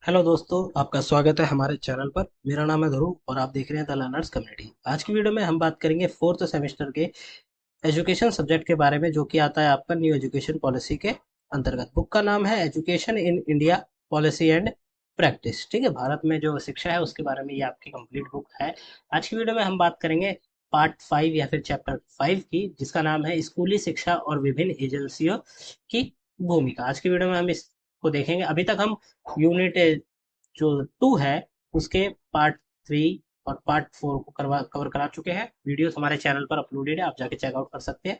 Hello दोस्तों, आपका स्वागत है हमारे चैनल पर। मेरा नाम है ध्रुव और आप देख रहे हैं द लर्नर्स कम्युनिटी। आज की वीडियो में हम बात करेंगे फोर्थ सेमेस्टर के एजुकेशन सब्जेक्ट के बारे में, जो कि आता है आपका न्यू एजुकेशन पॉलिसी के अंतर्गत। बुक का नाम है education in India policy and practice. ठीक है, भारत में जो शिक्षा है उसके बारे में ये आपकी कंप्लीट बुक है। आज की वीडियो में हम बात करेंगे पार्ट 5 या फिर चैप्टर 5 की, जिसका नाम है स्कूली शिक्षा और विभिन्न एजेंसियों की भूमिका। आज की वीडियो में हम इसको देखेंगे। अभी तक हम यूनिट जो 2 है उसके पार्ट 3 और पार्ट 4 को कवर करा चुके हैं। वीडियोस हमारे चैनल पर अपलोडेड है, आप जाके चेकआउट कर सकते हैं।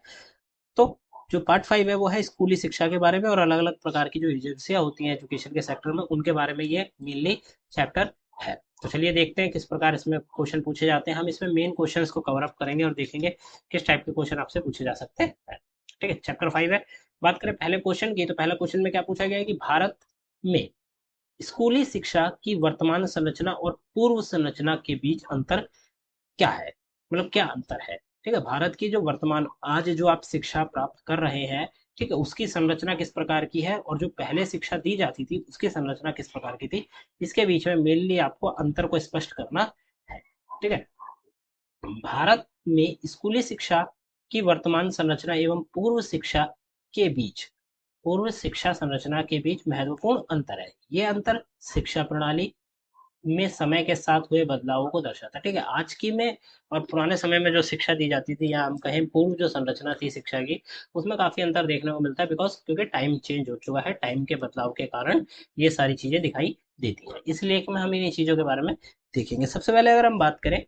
तो जो पार्ट 5 है वो है स्कूली शिक्षा के बारे में, और अलग अलग प्रकार की जो एजेंसियां होती हैं एजुकेशन के सेक्टर में उनके बारे में ये मेनली चैप्टर है। तो चलिए देखते हैं किस प्रकार इसमें क्वेश्चन पूछे जाते हैं। हम इसमें मेन क्वेश्चंस को कवर अप करेंगे और देखेंगे किस टाइप के क्वेश्चन आपसे पूछे जा सकते हैं। ठीक है, चैप्टर 5 है। बात करें पहले क्वेश्चन की, तो पहले क्वेश्चन में क्या पूछा गया है कि भारत में स्कूली शिक्षा की वर्तमान संरचना और पूर्व संरचना के बीच अंतर क्या है, मतलब क्या अंतर है। ठीक है, भारत की जो वर्तमान आज जो आप शिक्षा प्राप्त कर रहे हैं, ठीक है, उसकी संरचना किस प्रकार की है और जो पहले शिक्षा दी जाती थी उसकी संरचना किस प्रकार की थी, इसके बीच में मेनली आपको अंतर को स्पष्ट करना है। ठीक है, भारत में स्कूली शिक्षा की वर्तमान संरचना एवं पूर्व शिक्षा संरचना के बीच महत्वपूर्ण अंतर है। ये अंतर शिक्षा प्रणाली में समय के साथ हुए बदलावों को दर्शाता है। ठीक है, आज की में और पुराने समय में जो शिक्षा दी जाती थी, या हम कहें पूर्व जो संरचना थी शिक्षा की, उसमें काफी अंतर देखने को मिलता है। बिकॉज क्योंकि टाइम चेंज हो चुका है, टाइम के बदलाव के कारण ये सारी चीजें दिखाई देती है। इसलिए कि हम इन्हीं चीजों के बारे में देखेंगे। सबसे पहले अगर हम बात करें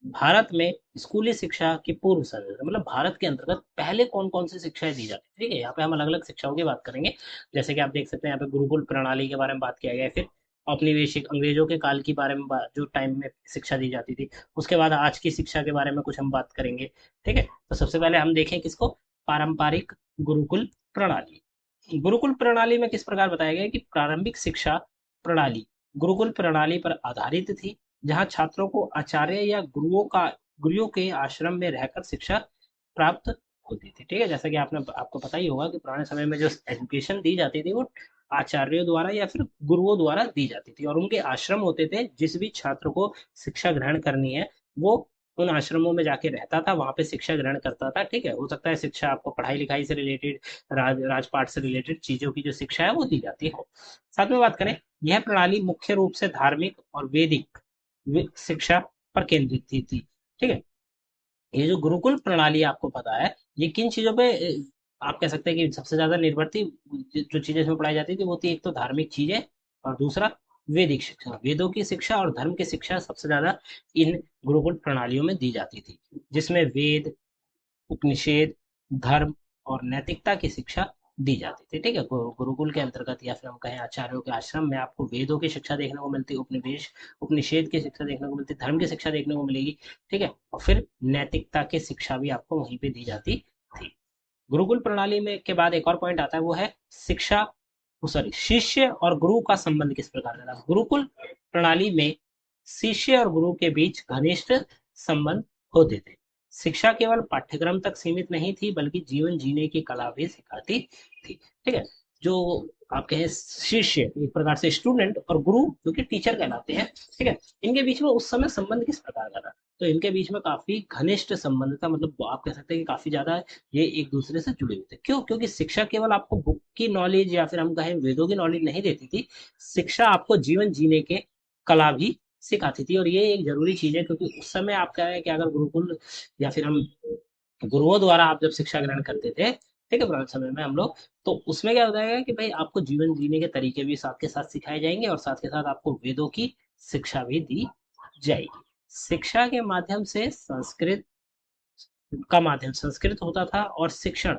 भारत में स्कूली शिक्षा की पूर्व संरचना, मतलब भारत के अंतर्गत पहले कौन कौन सी शिक्षाएं दी जाती है। ठीक है, यहाँ पे हम अलग अलग शिक्षाओं की बात करेंगे। जैसे कि आप देख सकते हैं यहाँ पे गुरुकुल प्रणाली के बारे में बात किया गया है, फिर औपनिवेशिक अंग्रेजों के काल के बारे में जो टाइम में शिक्षा दी जाती थी, उसके बाद आज की शिक्षा के बारे में कुछ हम बात करेंगे। ठीक है, तो सबसे पहले हम देखें किसको, पारंपरिक गुरुकुल प्रणाली। गुरुकुल प्रणाली में किस प्रकार बताया गया है कि प्रारंभिक शिक्षा प्रणाली गुरुकुल प्रणाली पर आधारित थी, जहाँ छात्रों को आचार्य या गुरुओं के आश्रम में रहकर शिक्षा प्राप्त होती थी। ठीक है, जैसा कि आपको पता ही होगा कि पुराने समय में जो एजुकेशन दी जाती थी वो आचार्यों द्वारा या फिर गुरुओं द्वारा दी जाती थी, और उनके आश्रम होते थे। जिस भी छात्र को शिक्षा ग्रहण करनी है वो उन आश्रमों में जाके रहता था, वहां पे शिक्षा ग्रहण करता था। ठीक है, हो सकता है शिक्षा आपको पढ़ाई लिखाई से रिलेटेड, राजपाट से रिलेटेड चीजों की जो शिक्षा है वो दी जाती है। साथ में बात करें, यह प्रणाली मुख्य रूप से धार्मिक और वैदिक शिक्षा पर केंद्रित थी। ठीक है, ये जो गुरुकुल प्रणाली आपको पता है ये किन चीजों पे आप कह सकते हैं कि सबसे ज्यादा निर्भर थी। जो चीजें इसमें पढ़ाई जाती थी वो थी एक तो धार्मिक चीजें, और दूसरा वैदिक शिक्षा, वेदों की शिक्षा और धर्म की शिक्षा सबसे ज्यादा इन गुरुकुल प्रणालियों में दी जाती थी, जिसमें वेद, उपनिषद, धर्म और नैतिकता की शिक्षा दी जाती थी। ठीक है, गुरुकुल के अंतर्गत या फिर हम कहें आचार्यों के आश्रम में आपको वेदों की शिक्षा देखने को मिलती, उपनिषद की शिक्षा देखने को मिलती, धर्म की शिक्षा देखने को मिलेगी। ठीक है, और फिर नैतिकता की शिक्षा भी आपको वहीं पे दी जाती थी। गुरुकुल प्रणाली में के बाद एक और पॉइंट आता है, वो है शिक्षा, सॉरी, शिष्य और गुरु का संबंध किस प्रकार का था। गुरुकुल प्रणाली में शिष्य और गुरु के बीच घनिष्ठ संबंध होते थे। शिक्षा केवल पाठ्यक्रम तक सीमित नहीं थी, बल्कि जीवन जीने की कला भी सिखाती थी। ठीक है, जो आप कहें शिष्य एक प्रकार से स्टूडेंट, और गुरु जो कि टीचर कहलाते हैं, ठीक है, इनके बीच में उस समय संबंध किस प्रकार का था। तो इनके बीच में काफी घनिष्ठ संबंध था, मतलब आप कह सकते हैं कि काफी ज्यादा ये एक दूसरे से जुड़े हुए थे। क्यों, क्योंकि शिक्षा केवल आपको बुक की नॉलेज या फिर हम कहें वेदों की नॉलेज नहीं देती थी, शिक्षा आपको जीवन जीने के कला भी सिखाती थी। और ये एक जरूरी चीज है, क्योंकि उस समय आप कह रहे हैं कि अगर गुरुकुल या फिर हम गुरुओं द्वारा आप जब शिक्षा ग्रहण करते थे, ठीक है, पुराने समय में हम लोग, तो उसमें क्या होता है कि भाई आपको जीवन जीने के तरीके भी साथ के साथ सिखाए जाएंगे, और साथ के साथ आपको वेदों की शिक्षा भी दी जाएगी। शिक्षा के माध्यम से संस्कृत होता था, और शिक्षण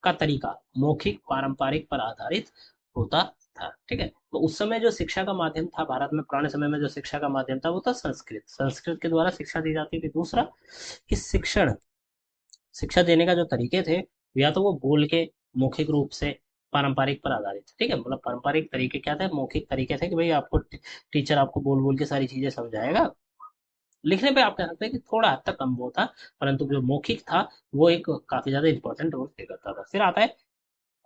का तरीका मौखिक पारंपरिक पर आधारित होता था। ठीक है, तो उस समय जो शिक्षा का माध्यम था भारत में, पुराने समय में जो शिक्षा का माध्यम था वो था संस्कृत। संस्कृत के द्वारा शिक्षा दी जाती थी। दूसरा कि शिक्षा देने का जो तरीके थे, या तो वो बोल के मौखिक रूप से पारंपरिक पर आधारित थे। ठीक है, मतलब पारंपरिक तरीके क्या थे, मौखिक तरीके थे कि भाई आपको टीचर आपको बोल बोल के सारी चीजें समझाएगा। लिखने पे आप कह सकते हैं कि थोड़ा हद तक कम वो था, परंतु जो मौखिक था वो एक काफी ज्यादा इंपॉर्टेंट रोल प्ले करता था। फिर आता है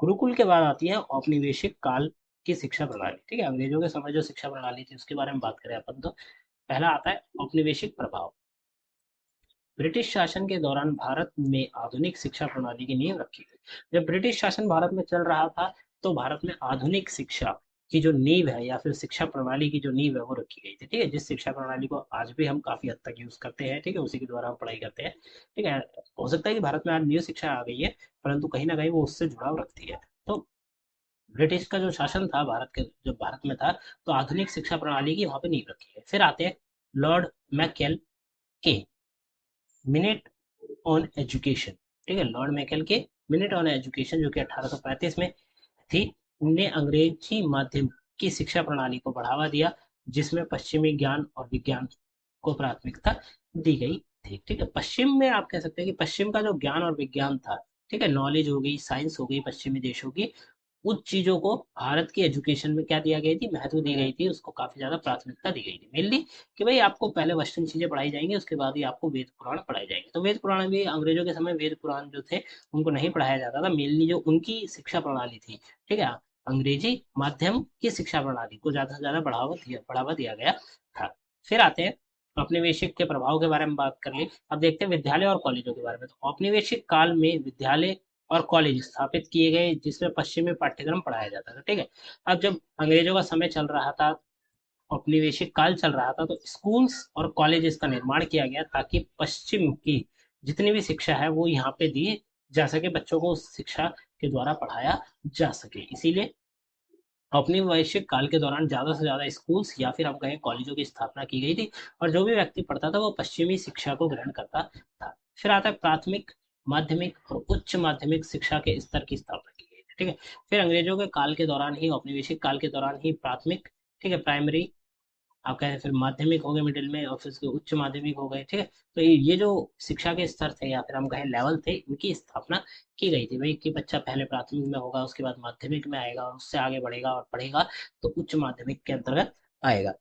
गुरुकुल के बाद आती है औपनिवेशिक काल की शिक्षा प्रणाली। ठीक है, अंग्रेजों के समय जो शिक्षा प्रणाली थी उसके बारे में बात करें अपन तो पहला आता है औपनिवेशिक प्रभाव। ब्रिटिश शासन के दौरान भारत में आधुनिक शिक्षा प्रणाली की नींव रखी गई। जब ब्रिटिश शासन भारत में चल रहा था तो भारत में आधुनिक शिक्षा की जो नींव है या फिर शिक्षा प्रणाली की जो नींव है वो रखी गई थी। ठीक है, जिस शिक्षा प्रणाली को आज भी हम काफी हद तक यूज करते हैं, ठीक है, उसी के द्वारा हम पढ़ाई करते हैं। ठीक है, हो सकता है कि भारत में आज न्यू शिक्षा आ गई है, परंतु कहीं ना कहीं वो उससे जुड़ाव रखती है। तो ब्रिटिश का जो शासन था भारत के, जब भारत में था, तो आधुनिक शिक्षा प्रणाली की वहां पे नींव रखी है। फिर आते हैं लॉर्ड मैकेल के मिनट ऑन एजुकेशन। ठीक है, लॉर्ड मैकेल के मिनट ऑन एजुकेशन जो कि 1835 में थी, ने अंग्रेजी माध्यम की शिक्षा प्रणाली को बढ़ावा दिया, जिसमें पश्चिमी ज्ञान और विज्ञान को प्राथमिकता दी गई थी। ठीक है, पश्चिम में आप कह सकते हैं कि पश्चिम का जो ज्ञान और विज्ञान था, ठीक है, नॉलेज हो गई, साइंस हो गई पश्चिमी देशों की, उन चीजों को भारत की एजुकेशन में क्या दिया गई थी, महत्व दी गई थी, उसको काफी ज्यादा प्राथमिकता दी गई थी। मेनली कि भाई आपको पहले वेस्टर्न चीजें पढ़ाई जाएंगी, उसके बाद ही आपको वेद पुराण पढ़ाए जाएंगे। तो वेद पुराण भी अंग्रेजों के समय वेद पुराण जो थे उनको नहीं पढ़ाया जाता था। मेनली जो उनकी शिक्षा प्रणाली थी, ठीक है, अंग्रेजी माध्यम की शिक्षा प्रणाली को ज्यादा से ज्यादा बढ़ावा दिया गया था। फिर आते हैं औपनिवेशिक के प्रभाव के बारे में बात कर ली। अब देखते हैं विद्यालय और कॉलेजों के बारे में। तो औपनिवेशिक काल में विद्यालय और कॉलेज स्थापित किए गए जिसमें पश्चिमी पाठ्यक्रम पढ़ाया जाता था। ठीक है, अब जब अंग्रेजों का समय चल रहा था, औपनिवेशिक काल चल रहा था, तो स्कूल्स और कॉलेजेस का निर्माण किया गया ताकि पश्चिम की जितनी भी शिक्षा है वो यहाँ पे दी जा सके, बच्चों को उस शिक्षा के द्वारा पढ़ाया जा सके। इसीलिए औपनिवेशिक काल के दौरान ज्यादा से ज्यादा स्कूल्स या फिर हम कहें कॉलेजों की स्थापना की गई थी, और जो भी व्यक्ति पढ़ता था वो पश्चिमी शिक्षा को ग्रहण करता था। फिर आता है प्राथमिक, माध्यमिक और उच्च माध्यमिक शिक्षा के स्तर की स्थापना की गई थी। ठीक है, फिर अंग्रेजों के काल के दौरान ही, औपनिवेशिक काल के दौरान ही प्राथमिक, ठीक है, प्राइमरी आप कहें, फिर माध्यमिक हो गए मिडिल में, और फिर उसके उच्च माध्यमिक हो गए। ठीक है, तो ये जो शिक्षा के स्तर थे या फिर हम कहें लेवल थे, इनकी स्थापना की गई थी भाई, कि बच्चा पहले प्राथमिक में होगा, उसके बाद माध्यमिक में आएगा, और उससे आगे बढ़ेगा और पढ़ेगा तो उच्च माध्यमिक के अंतर्गत आएगा।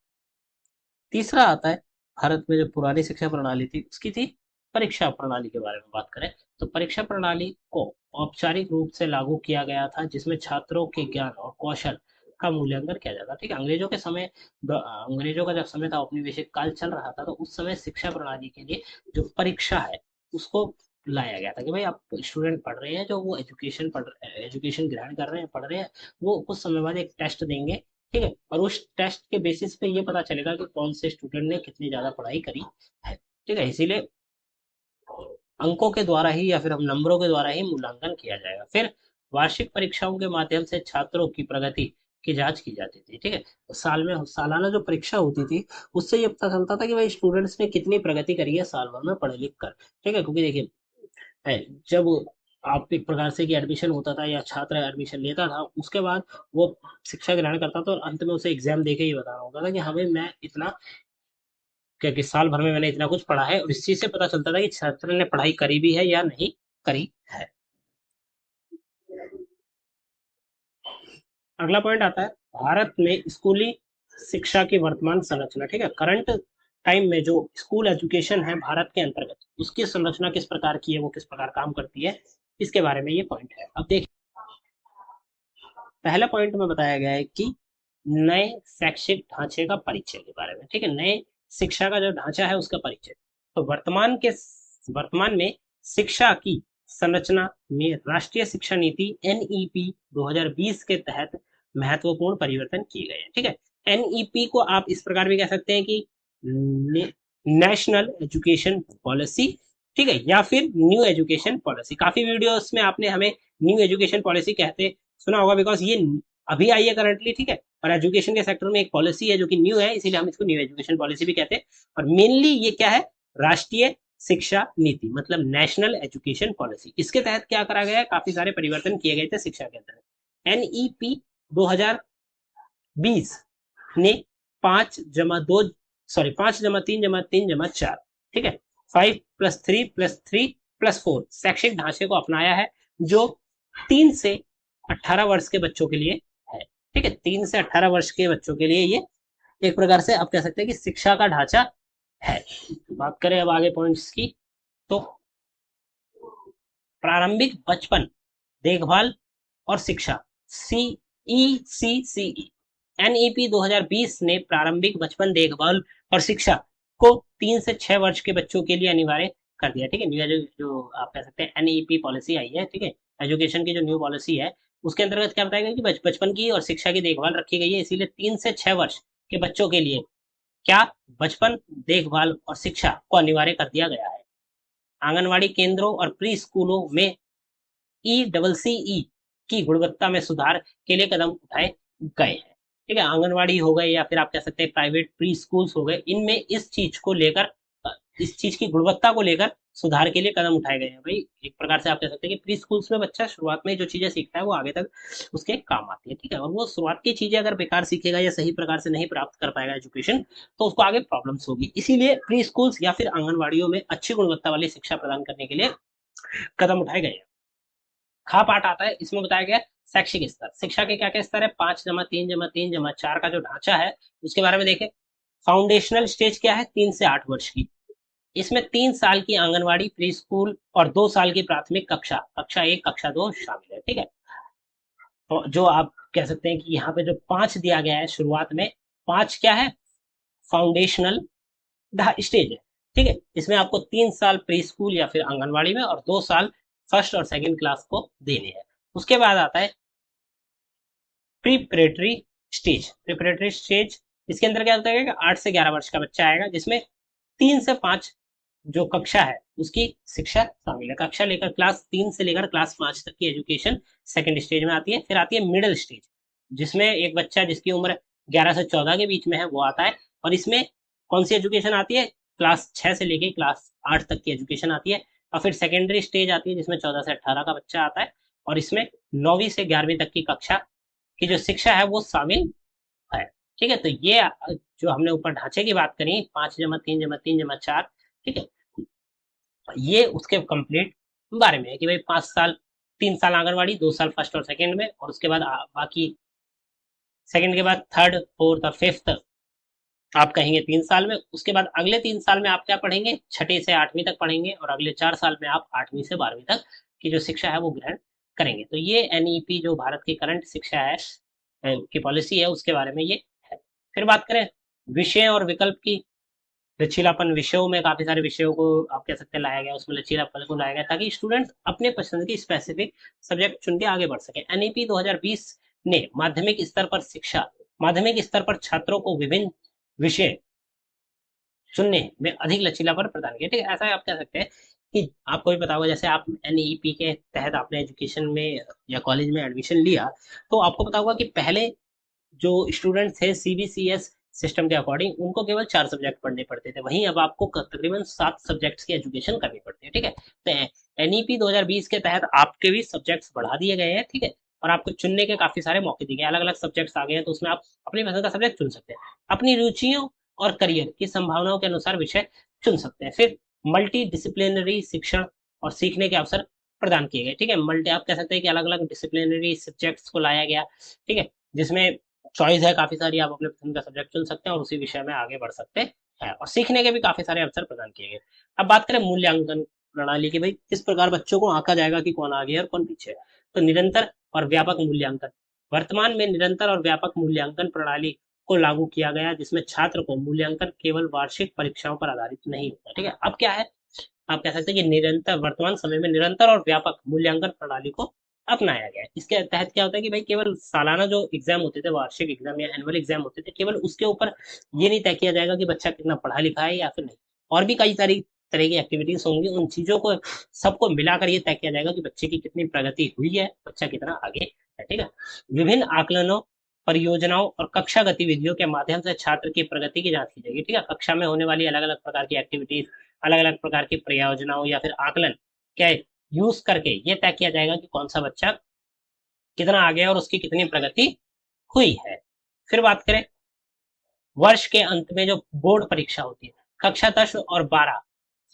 तीसरा आता है भारत में जो पुरानी शिक्षा प्रणाली थी उसकी थी परीक्षा प्रणाली के बारे में बात करें तो परीक्षा प्रणाली को औपचारिक रूप से लागू किया गया था, जिसमें छात्रों के ज्ञान और कौशल का मूल्यांकन किया जाता। ठीक है, अंग्रेजों के समय, अंग्रेजों का जब समय था, औपनिवेशिक काल चल रहा था, तो उस समय शिक्षा प्रणाली के लिए जो परीक्षा है उसको लाया गया था कि भाई आप स्टूडेंट पढ़ रहे हैं, जो वो एजुकेशन ग्रहण कर रहे हैं, पढ़ रहे हैं, वो कुछ समय बाद एक टेस्ट देंगे। ठीक है, और उस टेस्ट के बेसिस पे ये पता चलेगा कि कौन से स्टूडेंट ने कितनी ज्यादा पढ़ाई करी है। ठीक है, इसीलिए अंकों के द्वारा ही या फिर हम नंबरों के द्वारा ही मूल्यांकन किया जाएगा। फिर वार्षिक परीक्षाओं के माध्यम से छात्रों की प्रगति की जांच की जाती थी। ठीक है, तो साल में सालाना जो परीक्षा होती थी उससे ये पता चलता था कि भाई स्टूडेंट्स ने कितनी प्रगति करी है साल भर में पढ़ लिख कर। ठीक है, क्योंकि देखिए है, जब आप एक प्रकार से कि एडमिशन होता था या छात्र एडमिशन लेता था, उसके बाद वो शिक्षा ग्रहण करता था और अंत में उसे एग्जाम देके ही बताना होता था कि हाँ भाई मैं इतना, क्योंकि साल भर में मैंने इतना कुछ पढ़ा है, और इस चीज से पता चलता था कि छात्र ने पढ़ाई करी भी है या नहीं करी है। अगला पॉइंट आता है भारत में स्कूली शिक्षा की वर्तमान संरचना। ठीक है, करंट टाइम में जो स्कूल एजुकेशन है भारत के अंतर्गत, उसकी संरचना किस प्रकार की है, वो किस प्रकार काम करती है, इसके बारे में ये पॉइंट है। अब देखिए, पहला पॉइंट में बताया गया है कि नए शैक्षिक ढांचे का परिचय के बारे में। ठीक है, नए शिक्षा का जो ढांचा है उसका परिचय। तो वर्तमान में शिक्षा की संरचना में राष्ट्रीय शिक्षा नीति एनईपी 2020 के तहत महत्वपूर्ण परिवर्तन किए गए हैं। ठीक है, एनईपी को आप इस प्रकार भी कह सकते हैं कि नेशनल एजुकेशन पॉलिसी, ठीक है, या फिर न्यू एजुकेशन पॉलिसी। काफी वीडियोस में आपने हमें न्यू एजुकेशन पॉलिसी कहते सुना होगा, बिकॉज ये अभी आई है करंटली। ठीक है, और एजुकेशन के सेक्टर में एक पॉलिसी है जो कि न्यू है, इसीलिए हम इसको न्यू एजुकेशन पॉलिसी भी कहते हैं। और मेनली ये क्या है, राष्ट्रीय शिक्षा नीति, मतलब नेशनल एजुकेशन पॉलिसी। इसके तहत क्या करा गया है, काफी सारे परिवर्तन किए गए थे शिक्षा के अंदर। एनईपी 2020 ने 5 जमा 3 जमा 3 जमा 4, ठीक है, 5+3+3+4 शैक्षिक ढांचे को अपनाया है, जो 3 से 18 वर्ष के बच्चों के लिए है। ठीक है, 3 से 18 वर्ष के बच्चों के लिए ये एक प्रकार से आप कह सकते हैं कि शिक्षा का ढांचा है। बात करें अब आगे पॉइंट्स की, तो प्रारंभिक बचपन देखभाल और शिक्षा, सी ECCE NEP 2020 ने प्रारंभिक बचपन देखभाल और शिक्षा को 3 से 6 वर्ष के बच्चों के लिए अनिवार्य कर दिया। ठीक है, न्यू जो आप कह सकते हैं NEP पॉलिसी आई है, ठीक है, एजुकेशन की जो न्यू पॉलिसी है उसके अंतर्गत क्या बताया गया कि बचपन की और शिक्षा की देखभाल रखी गई है, इसीलिए 3 से 6 वर्ष के बच्चों के लिए क्या बचपन देखभाल और शिक्षा को अनिवार्य कर दिया गया है। आंगनवाड़ी केंद्रों और प्री स्कूलों में ECCE की गुणवत्ता में सुधार के लिए कदम उठाए गए हैं। ठीक है, आंगनवाड़ी हो गए या फिर आप कह सकते हैं प्राइवेट प्री स्कूल्स हो गए, इनमें इस चीज को लेकर इस चीज की गुणवत्ता को लेकर सुधार के लिए कदम उठाए गए हैं। भाई एक प्रकार से आप कह सकते हैं कि प्री स्कूल्स में बच्चा शुरुआत में जो चीजें सीखता है वो आगे तक उसके काम आती है। ठीक है, और वो शुरुआत की चीजें अगर बेकार सीखेगा या सही प्रकार से नहीं प्राप्त कर पाएगा एजुकेशन, तो उसको आगे प्रॉब्लम्स होगी। इसीलिए प्री स्कूल्स या फिर आंगनवाड़ियों में अच्छी गुणवत्ता वाली शिक्षा प्रदान करने के लिए कदम उठाए गए हैं। खा पाठ आता है, इसमें बताया गया शैक्षिक स्तर। शिक्षा के क्या क्या स्तर है? 5+3+3+4 का जो ढांचा है उसके बारे में देखें। फाउंडेशनल स्टेज क्या है? 3 से 8 वर्ष की। इसमें 3 साल की आंगनवाड़ी, प्री स्कूल और 2 साल की प्राथमिक कक्षा, कक्षा 1 कक्षा 2 शामिल है। ठीक है, तो जो आप कह सकते हैं कि यहाँ पे जो 5 दिया गया है शुरुआत में, 5 क्या है? फाउंडेशनल स्टेज है। ठीक है, इसमें आपको 3 साल प्री स्कूल या फिर आंगनवाड़ी में और 2 साल फर्स्ट और सेकंड क्लास को देने हैं। उसके बाद आता है प्रीपरेटरी स्टेज। प्रीपरेटरी स्टेज इसके अंदर क्या होता है कि 8 से 11 वर्ष का बच्चा आएगा, जिसमें 3 से 5 जो कक्षा है उसकी शिक्षा शामिल है। कक्षा लेकर क्लास 3 से लेकर क्लास 5 तक की एजुकेशन सेकंड स्टेज में आती है। फिर आती है मिडिल स्टेज, जिसमें एक बच्चा जिसकी उम्र 11 से 14 के बीच में है वो आता है, और इसमें कौन सी एजुकेशन आती है? क्लास 6 से लेकर क्लास 8 तक की एजुकेशन आती है। और फिर सेकेंडरी स्टेज आती है जिसमें 14 से 18 का बच्चा आता है, और इसमें 9वीं से 11वीं तक की कक्षा की जो शिक्षा है वो शामिल है। ठीक है, तो ये जो हमने ऊपर ढांचे की बात करी, 5+3+3+4, ठीक है, ये उसके कंप्लीट बारे में है कि भाई 5 साल, 3 साल आंगनवाड़ी, 2 साल फर्स्ट और सेकंड में, और उसके बाद बाकी सेकंड के बाद थर्ड फोर्थ और फिफ्थ आप कहेंगे 3 साल में। उसके बाद अगले 3 साल में आप क्या पढ़ेंगे? छठे से 8वीं तक पढ़ेंगे, और अगले 4 साल में आप 8वीं से 12वीं तक की जो शिक्षा है वो ग्रहण करेंगे। तो ये NEP जो भारत की करंट शिक्षा है की पॉलिसी है उसके बारे में ये है। फिर बात करें विषय और विकल्प की, लचीलापन विषयों में काफी सारे विषयों को आप कह सकते हैं लाया गया, उसमें लचीलापन को लाया गया ताकि स्टूडेंट्स अपने पसंद की स्पेसिफिक सब्जेक्ट चुन के आगे बढ़ सके। NEP 2020 ने माध्यमिक स्तर पर छात्रों को विभिन्न विषय चुनने में अधिक लचीलापन प्रदान किया। ठीक है, ऐसा आप कह सकते हैं कि आपको भी पता होगा, जैसे आप NEP के तहत आपने एजुकेशन में या कॉलेज में एडमिशन लिया, तो आपको पता होगा कि पहले जो स्टूडेंट थे CBCS सिस्टम के अकॉर्डिंग उनको केवल 4 सब्जेक्ट पढ़ने पड़ते थे, वहीं अब आपको तकरीबन 7 सब्जेक्ट्स की एजुकेशन करनी पड़ती है। ठीक है, तो NEP 2020 के तहत आपके भी सब्जेक्ट्स बढ़ा दिए गए हैं। ठीक है, और आपको चुनने के काफी सारे मौके दिए गए, अलग अलग सब्जेक्ट्स आ गए हैं, तो उसमें आप अपनी पसंद का सब्जेक्ट चुन सकते हैं, अपनी रुचियों और करियर की संभावनाओं के अनुसार विषय चुन सकते हैं। फिर मल्टी डिसिप्लिनरी शिक्षण और सीखने के अवसर प्रदान किए गए। ठीक है, मल्टी आप कह सकते हैं कि अलग अलग डिसिप्लिनरी सब्जेक्ट्स को लाया गया। ठीक है, जिसमें चॉइस है काफी सारी, आप अपने पसंद का सब्जेक्ट चुन सकते हैं और उसी विषय में आगे बढ़ सकते हैं, और सीखने के भी काफी सारे अवसर प्रदान किए गए। अब बात करें मूल्यांकन प्रणाली की, भाई किस प्रकार बच्चों को आंका जाएगा कि कौन आगे है और कौन पीछे है। तो निरंतर और व्यापक मूल्यांकन, वर्तमान में निरंतर और व्यापक मूल्यांकन प्रणाली को लागू किया गया, जिसमें छात्र को मूल्यांकन केवल वार्षिक परीक्षाओं पर आधारित नहीं होता। ठीक है, अब क्या है, आप कह सकते हैं कि निरंतर, वर्तमान समय में निरंतर और व्यापक मूल्यांकन प्रणाली को अपनाया गया है। इसके तहत क्या होता है कि भाई केवल सालाना जो एग्जाम होते थे, वार्षिक एग्जाम या एनुअल एग्जाम होते थे, केवल उसके ऊपर ये नहीं तय किया जाएगा कि बच्चा कितना पढ़ा लिखा है या फिर नहीं, और भी कई सारी तरह की एक्टिविटीज होंगी, उन चीजों को सबको मिलाकर ये तय किया जाएगा कि बच्चे की कितनी प्रगति हुई है, बच्चा कितना आगे है। ठीक है, विभिन्न आकलनों, परियोजनाओं और कक्षा गतिविधियों के माध्यम से छात्र की प्रगति की जांच की जाएगी। ठीक है, कक्षा में होने वाली अलग अलग प्रकार की एक्टिविटीज, अलग अलग प्रकार की परियोजनाओं या फिर आकलन क्या यूज करके ये तय किया जाएगा कि कौन सा बच्चा कितना आगे है और उसकी कितनी प्रगति हुई है। फिर बात करें वर्ष के अंत में जो बोर्ड परीक्षा होती है, कक्षा 10 और 12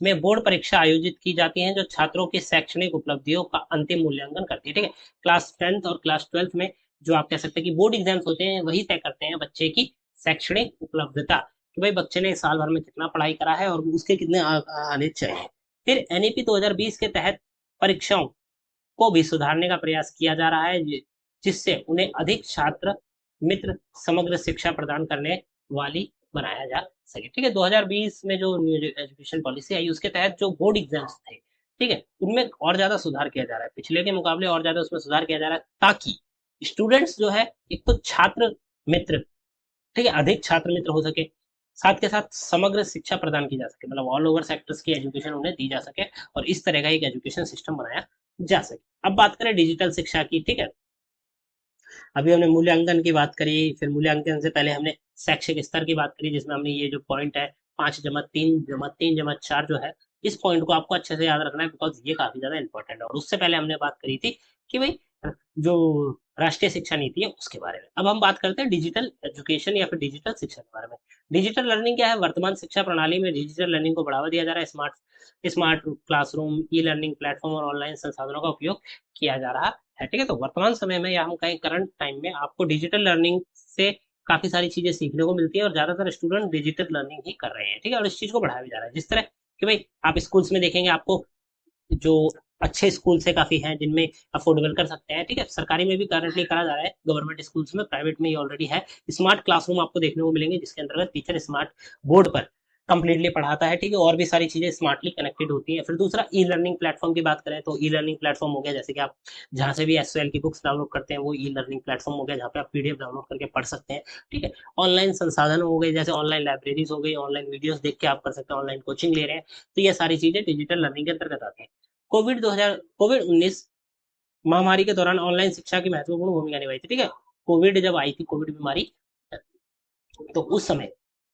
में बोर्ड परीक्षा आयोजित की जाती है, जो छात्रों की शैक्षणिक उपलब्धियों का अंतिम मूल्यांकन करती है। ठीक है, क्लास 10th और क्लास 12th में जो आप कह सकते हैं कि बोर्ड एग्जाम्स होते हैं, वही तय करते हैं बच्चे की शैक्षणिक उपलब्धता, कि भाई बच्चे ने साल भर में कितना पढ़ाई करा है और उसके कितने आने चाहिए। फिर NEP 2020 के तहत परीक्षाओं को भी सुधारने का प्रयास किया जा रहा है, जिससे उन्हें अधिक छात्र मित्र समग्र शिक्षा प्रदान करने वाली बनाया जा सके। ठीक है, 2020 में जो न्यू एजुकेशन पॉलिसी आई उसके तहत जो बोर्ड एग्जाम्स थे, ठीक है, उनमें और ज्यादा सुधार किया जा रहा है, पिछले के मुकाबले और ज्यादा उसमें सुधार किया जा रहा है, ताकि स्टूडेंट्स जो है एक तो छात्र मित्र, ठीक है, अधिक छात्र मित्र हो सके, साथ के साथ समग्र शिक्षा प्रदान की जा सके, मतलब ऑल ओवर सेक्टर्स की एजुकेशन उन्हें दी जा सके और इस तरह का एक एजुकेशन सिस्टम बनाया जा सके। अब बात करें डिजिटल शिक्षा की, ठीक है, अभी हमने मूल्यांकन की बात करी, फिर मूल्यांकन से पहले हमने शैक्षिक स्तर की बात करी, जिसमें हमने ये जो पॉइंट है 5+3+3+4 जो है, इस पॉइंट को आपको अच्छे से याद रखना है, बिकॉज ये काफी ज्यादा इंपॉर्टेंट है। और उससे पहले हमने बात करी थी कि भाई जो राष्ट्रीय शिक्षा नीति है उसके बारे में। अब हम बात करते हैं डिजिटल एजुकेशन या फिर डिजिटल शिक्षा के बारे में। डिजिटल लर्निंग क्या है? वर्तमान शिक्षा प्रणाली में डिजिटल लर्निंग को बढ़ावा दिया जा रहा है। Smart smart classroom, e learning platform और ऑनलाइन संसाधनों का उपयोग किया जा रहा है। ठीक है, तो वर्तमान समय में या हम कहें करंट टाइम में आपको डिजिटल लर्निंग से काफी सारी चीजें सीखने को मिलती है और ज्यादातर स्टूडेंट डिजिटल लर्निंग ही कर रहे हैं। ठीक है, और इस चीज को बढ़ाया भी जा रहा है, जिस तरह कि भाई आप स्कूल्स में देखेंगे, आपको जो अच्छे स्कूल से काफी हैं जिनमें अफोर्डेबल कर सकते हैं। ठीक है, सरकारी में भी करंटली करा जा रहा है, गवर्नमेंट स्कूल्स में, प्राइवेट में ये ऑलरेडी है। स्मार्ट क्लासरूम आपको देखने को मिलेंगे, जिसके अंतर्गत टीचर स्मार्ट बोर्ड पर कंप्लीटली पढ़ाता है। ठीक है, और भी सारी चीजें स्मार्टली कनेक्टेड होती है। फिर दूसरा, ई लर्निंग प्लेटफॉर्म की बात करें तो ई लर्निंग प्लेटफॉर्म हो गया, जैसे कि आप जहां से भी एसएल की बुक्स डाउनलोड करते हैं वो ई लर्निंग प्लेटफॉर्म हो गया, जहाँ पे आप पीडीएफ डाउनलोड करके पढ़ सकते हैं। ठीक है, ऑनलाइन संसाधन हो गए, जैसे ऑनलाइन लाइब्रेरीज हो गई, ऑनलाइन वीडियोस देख के आप कर सकते हैं, ऑनलाइन कोचिंग ले रहे हैं, तो ये सारी चीजें डिजिटल लर्निंग के अंतर्गत आती है। कोविड 19 महामारी के दौरान ऑनलाइन शिक्षा की महत्वपूर्ण भूमिका निभाई थी। ठीक है, कोविड जब आई थी, कोविड बीमारी, तो उस समय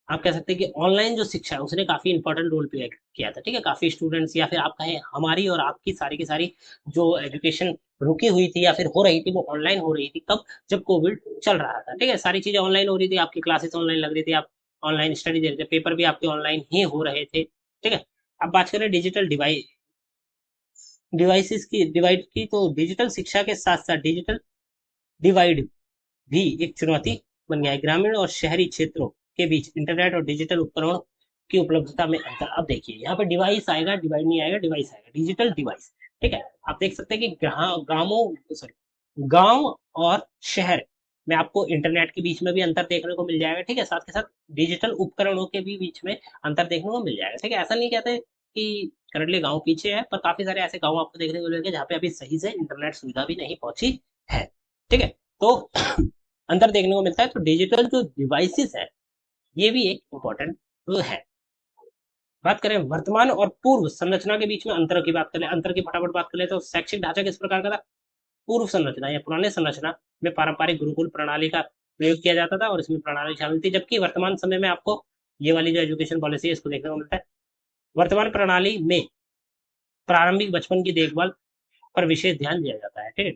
आप कह सकते हैं कि ऑनलाइन जो शिक्षा है उसने काफी इंपॉर्टेंट रोल प्ले किया था। ठीक है, काफी स्टूडेंट्स या फिर आप कहें हमारी और आपकी सारी की सारी जो एजुकेशन रुकी हुई थी या फिर हो रही थी, वो ऑनलाइन हो रही थी। कब? जब कोविड चल रहा था। ठीक है, सारी चीजें ऑनलाइन हो रही थी, आपकी क्लासेस ऑनलाइन लग रही थी, आप ऑनलाइन स्टडी दे रहे थे, पेपर भी आपके ऑनलाइन ही हो रहे थे। ठीक है, अब बात करें डिजिटल डिवाइड की, तो डिजिटल शिक्षा के साथ साथ डिजिटल डिवाइड भी एक चुनौती बन गया है। ग्रामीण और शहरी क्षेत्रों के बीच इंटरनेट और डिजिटल उपकरणों की उपलब्धता में अंतर। अब देखिए, यहाँ पे डिवाइस आएगा, डिवाइड नहीं आएगा, डिवाइस आएगा, डिजिटल डिवाइस। ठीक है, आप देख सकते हैं कि गांव और शहर में आपको इंटरनेट के बीच में भी अंतर देखने को मिल जाएगा। ठीक है, साथ के साथ डिजिटल उपकरणों के भी बीच में अंतर देखने को मिल जाएगा। ठीक है, ऐसा नहीं कहते कि करंटली गांव पीछे है, पर काफी सारे ऐसे गांव आपको देखने को मिलेंगे जहाँ पे अभी सही से इंटरनेट सुविधा भी नहीं पहुंची है। ठीक है, तो अंतर देखने को मिलता है। तो डिजिटल जो डिवाइसेस है ये भी एक इम्पोर्टेंट है। बात करें वर्तमान और पूर्व संरचना के बीच में अंतर की, बात करें अंतर की फटाफट बात करें तो शैक्षिक ढांचा किस प्रकार का था? पूर्व संरचना या पुराने संरचना में पारंपरिक गुरुकुल प्रणाली का प्रयोग किया जाता था और इसमें प्रणाली शामिल थी, जबकि वर्तमान समय में आपको ये वाली जो एजुकेशन पॉलिसी है इसको देखने को मिलता है। वर्तमान प्रणाली में प्रारंभिक बचपन की देखभाल पर विशेष ध्यान दिया जाता है। ठीक है,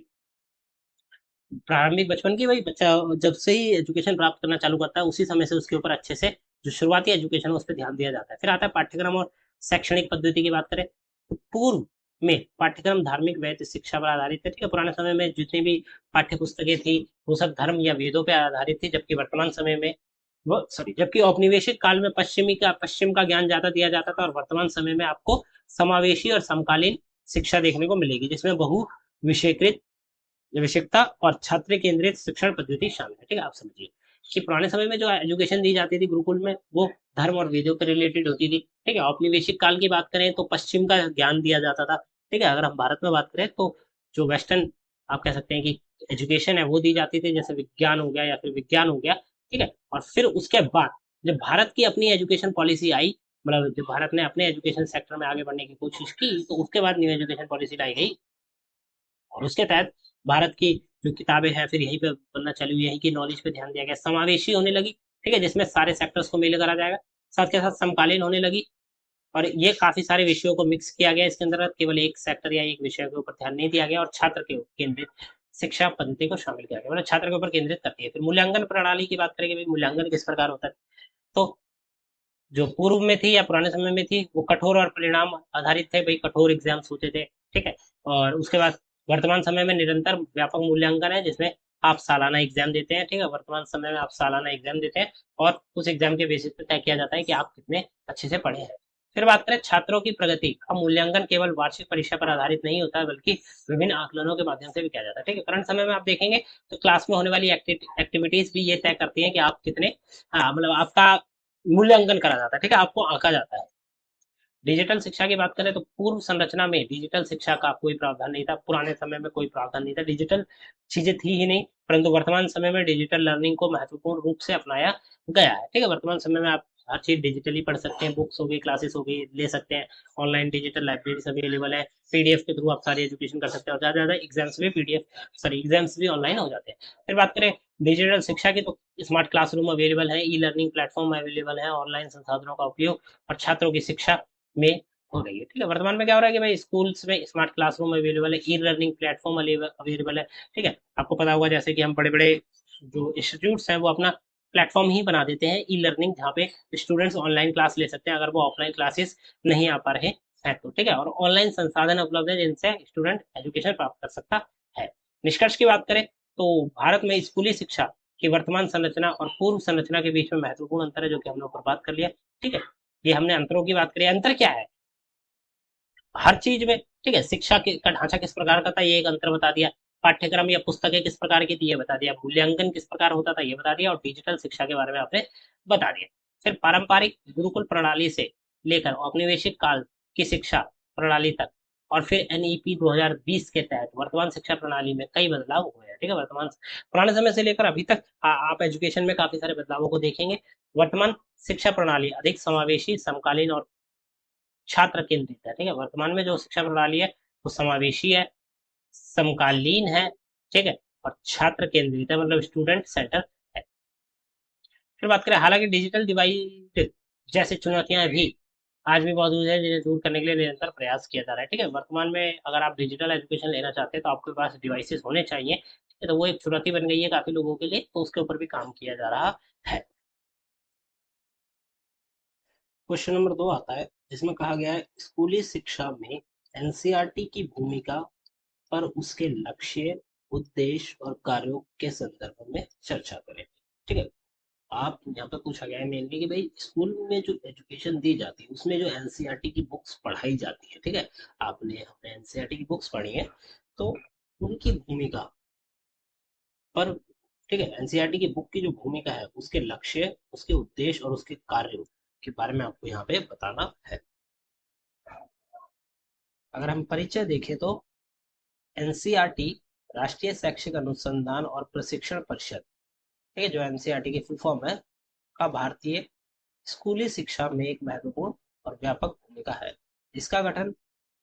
प्रारंभिक बचपन की, वही बच्चा जब से ही एजुकेशन प्राप्त करना चालू करता है उसी समय से उसके ऊपर अच्छे से जो शुरुआती एजुकेशन है उस पर ध्यान दिया जाता है। फिर आता है पाठ्यक्रम और शैक्षणिक पद्धति की बात करें तो पूर्व में पाठ्यक्रम धार्मिक वैध शिक्षा पर आधारित थे। ठीक है, पुराने समय में जितनी भी पाठ्य पुस्तकें थी वो सब धर्म या वेदों पर आधारित थी, जबकि वर्तमान समय में जबकि औपनिवेशिक काल में पश्चिम का ज्ञान ज्यादा दिया जाता था, और वर्तमान समय में आपको समावेशी और समकालीन शिक्षा देखने को मिलेगी, जिसमें बहु विषयकृत आवश्यकता और छात्र केंद्रित शिक्षण पद्धति शामिल है। ठीक है, आप समझिए कि पुराने समय में जो एजुकेशन दी जाती थी गुरुकुल में वो धर्म और वेदों के रिलेटेड होती थी। ठीक है, औपनिवेशिक काल की बात करें तो पश्चिम का ज्ञान दिया जाता था। ठीक है, अगर हम भारत में बात करें तो जो वेस्टर्न आप कह सकते हैं कि एजुकेशन है वो दी जाती थी, जैसे विज्ञान हो गया या फिर विज्ञान हो गया। ठीक है, और फिर उसके बाद जब भारत की अपनी एजुकेशन पॉलिसी आई, मतलब जब भारत ने अपने एजुकेशन सेक्टर में आगे बढ़ने की कोशिश की, तो उसके बाद न्यू एजुकेशन पॉलिसी लाई गई और उसके तहत भारत की जो किताबें हैं फिर यहीं पे बनना चालू, यहीं की नॉलेज पे ध्यान दिया गया, समावेशी होने लगी। ठीक है, जिसमें सारे सेक्टर्स को मिल करा जाएगा, साथ के साथ समकालीन होने लगी, और ये काफी सारे विषयों को मिक्स किया गया इसके अंदर, केवल एक सेक्टर या एक विषय के ऊपर ध्यान नहीं दिया गया, और छात्र के केंद्रित शिक्षा पद्धति को शामिल किया गया, मतलब छात्र के ऊपर केंद्रित करती है। फिर मूल्यांकन प्रणाली की बात करेंगे, मूल्यांकन किस प्रकार होता है, तो जो पूर्व में थी या पुराने समय में थी वो कठोर और परिणाम आधारित थे, भाई कठोर एग्जाम्स होते थे। ठीक है, और उसके बाद वर्तमान समय में निरंतर व्यापक मूल्यांकन है, जिसमें आप सालाना एग्जाम देते हैं। ठीक है, वर्तमान समय में आप सालाना एग्जाम देते हैं और उस एग्जाम के बेसिस पे तय किया जाता है कि आप कितने अच्छे से पढ़े हैं। फिर बात करें छात्रों की प्रगति का मूल्यांकन केवल वार्षिक परीक्षा पर आधारित नहीं होता है, बल्कि विभिन्न आकलनों के माध्यम से भी किया जाता है। ठीक है, करंट समय में आप देखेंगे तो क्लास में होने वाली एक्टिविटीज भी ये तय करती हैं कि आप कितने, हाँ मतलब आपका मूल्यांकन करा जाता है। ठीक है, आपको आंका जाता है। डिजिटल शिक्षा की बात करें तो पूर्व संरचना में डिजिटल शिक्षा का कोई प्रावधान नहीं था, पुराने समय में कोई प्रावधान नहीं था, डिजिटल चीजें थी ही नहीं। परंतु वर्तमान समय में डिजिटल लर्निंग को महत्वपूर्ण रूप से अपनाया गया है। ठीक है, वर्तमान समय में आप हर चीज डिजिटली पढ़ सकते हैं, बुक्स हो गई, क्लासेस हो गई, ले सकते हैं। ऑनलाइन डिजिटल लाइब्रेरी अवेलेबल है, पीडीएफ के थ्रू आप सारी एजुकेशन कर सकते हैं, और ज्यादा ज्यादा एग्जाम्स भी पीडीएफ, सॉरी एग्जाम्स भी ऑनलाइन हो जाते हैं। फिर बात करें डिजिटल शिक्षा की तो स्मार्ट क्लासरूम अवेलेबल है, ई लर्निंग प्लेटफॉर्म अवेलेबल है, ऑनलाइन संसाधनों का उपयोग और छात्रों की शिक्षा में हो रही है। ठीक है, वर्तमान में क्या हो रहा है कि भाई स्कूल्स में स्मार्ट क्लासरूम अवेलेबल है, ई लर्निंग प्लेटफॉर्म अवेलेबल है। ठीक है, आपको पता होगा जैसे कि हम बड़े बड़े जो इंस्टीट्यूट्स हैं वो अपना प्लेटफॉर्म ही बना देते हैं ई लर्निंग, जहाँ पे स्टूडेंट्स ऑनलाइन क्लास ले सकते हैं अगर वो ऑफलाइन क्लासेस नहीं आ पा रहे हैं तो। ठीक है, और ऑनलाइन संसाधन उपलब्ध है जिनसे स्टूडेंट एजुकेशन प्राप्त कर सकता है। निष्कर्ष की बात करें तो भारत में स्कूली शिक्षा की वर्तमान संरचना और पूर्व संरचना के बीच में महत्वपूर्ण अंतर है, जो कि हमने ऊपर बात कर लिया। ठीक है, ये हमने अंतरों की बात करी। अंतर क्या है हर चीज में? ठीक है, शिक्षा का ढांचा किस प्रकार का था ये एक अंतर बता दिया, पाठ्यक्रम या पुस्तकें किस प्रकार की थी ये बता दिया, मूल्यांकन किस प्रकार होता था ये बता दिया, और डिजिटल शिक्षा के बारे में आपने बता दिया। फिर पारंपरिक गुरुकुल प्रणाली से लेकर औपनिवेशिक काल की शिक्षा प्रणाली तक, और फिर एनईपी 2020 के तहत वर्तमान शिक्षा प्रणाली में कई बदलाव हुए हैं। ठीक है, वर्तमान पुराने समय से लेकर अभी तक आप एजुकेशन में काफी सारे बदलावों को देखेंगे। वर्तमान शिक्षा प्रणाली अधिक समावेशी, समकालीन और छात्र केंद्रित है। ठीक है, वर्तमान में जो शिक्षा प्रणाली है वो समावेशी है, समकालीन है, ठीक है, और छात्र केंद्रित है, मतलब स्टूडेंट सेंटर है। फिर बात करें, हालांकि डिजिटल डिवाइड जैसी चुनौतियां भी आज भी मौजूद है, जिन्हें दूर करने के लिए निरंतर प्रयास किया जा रहा है। ठीक है, वर्तमान में अगर आप डिजिटल एजुकेशन लेना चाहते हैं तो आपके पास डिवाइसेस होने चाहिए। ठीक है, तो वो एक चुनौती बन गई है काफी लोगों के लिए, तो उसके ऊपर भी काम किया जा रहा है। क्वेश्चन नंबर 2 आता है, जिसमें कहा गया है स्कूली शिक्षा में एनसीईआरटी की भूमिका पर उसके लक्ष्य, उद्देश्य और कार्यों के संदर्भ में चर्चा करें। ठीक है, आप यहाँ पे पूछा गया है मेनली कि भाई स्कूल में जो एजुकेशन दी जाती है उसमें जो एनसीईआरटी की बुक्स पढ़ाई जाती है, ठीक है, आपने अपने एनसीईआरटी की बुक्स पढ़ी है, तो उनकी भूमिका पर, ठीक है, एनसीईआरटी की बुक की जो भूमिका है उसके लक्ष्य, उसके उद्देश्य और उसके कार्यों के बारे में आपको यहाँ पे बताना है। अगर हम परिचय देखें तो एनसीईआरटी राष्ट्रीय शैक्षिक अनुसंधान और प्रशिक्षण परिषद, ठीक है, जो एनसीईआरटी की फुल फॉर्म है, का भारतीय स्कूली शिक्षा में एक महत्वपूर्ण और व्यापक भूमिका है। इसका गठन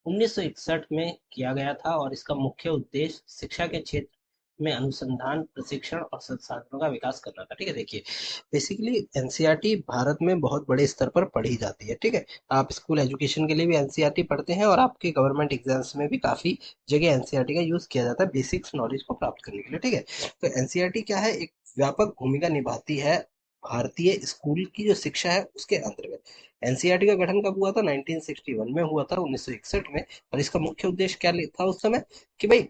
1961 में किया गया था और इसका मुख्य उद्देश्य शिक्षा के क्षेत्र में अनुसंधान, प्रशिक्षण और संसाधनों का विकास करना था। ठीक है, देखिए बेसिकली एनसीईआरटी भारत में बहुत बड़े स्तर पर पढ़ी जाती है। ठीक है, आप स्कूल एजुकेशन के लिए भी एनसीईआरटी पढ़ते हैं और आपके गवर्नमेंट एग्जाम्स में भी काफी जगह एनसीईआरटी का यूज किया जाता है बेसिक्स नॉलेज को प्राप्त करने के लिए। ठीक है, तो एनसीईआरटी क्या है, एक व्यापक भूमिका निभाती है भारतीय स्कूल की जो शिक्षा है उसके अंतर्गत। एनसीईआरटी का गठन कब हुआ था? 1961 में हुआ था, 1961 में। और इसका मुख्य उद्देश्य क्या था उस समय कि भाई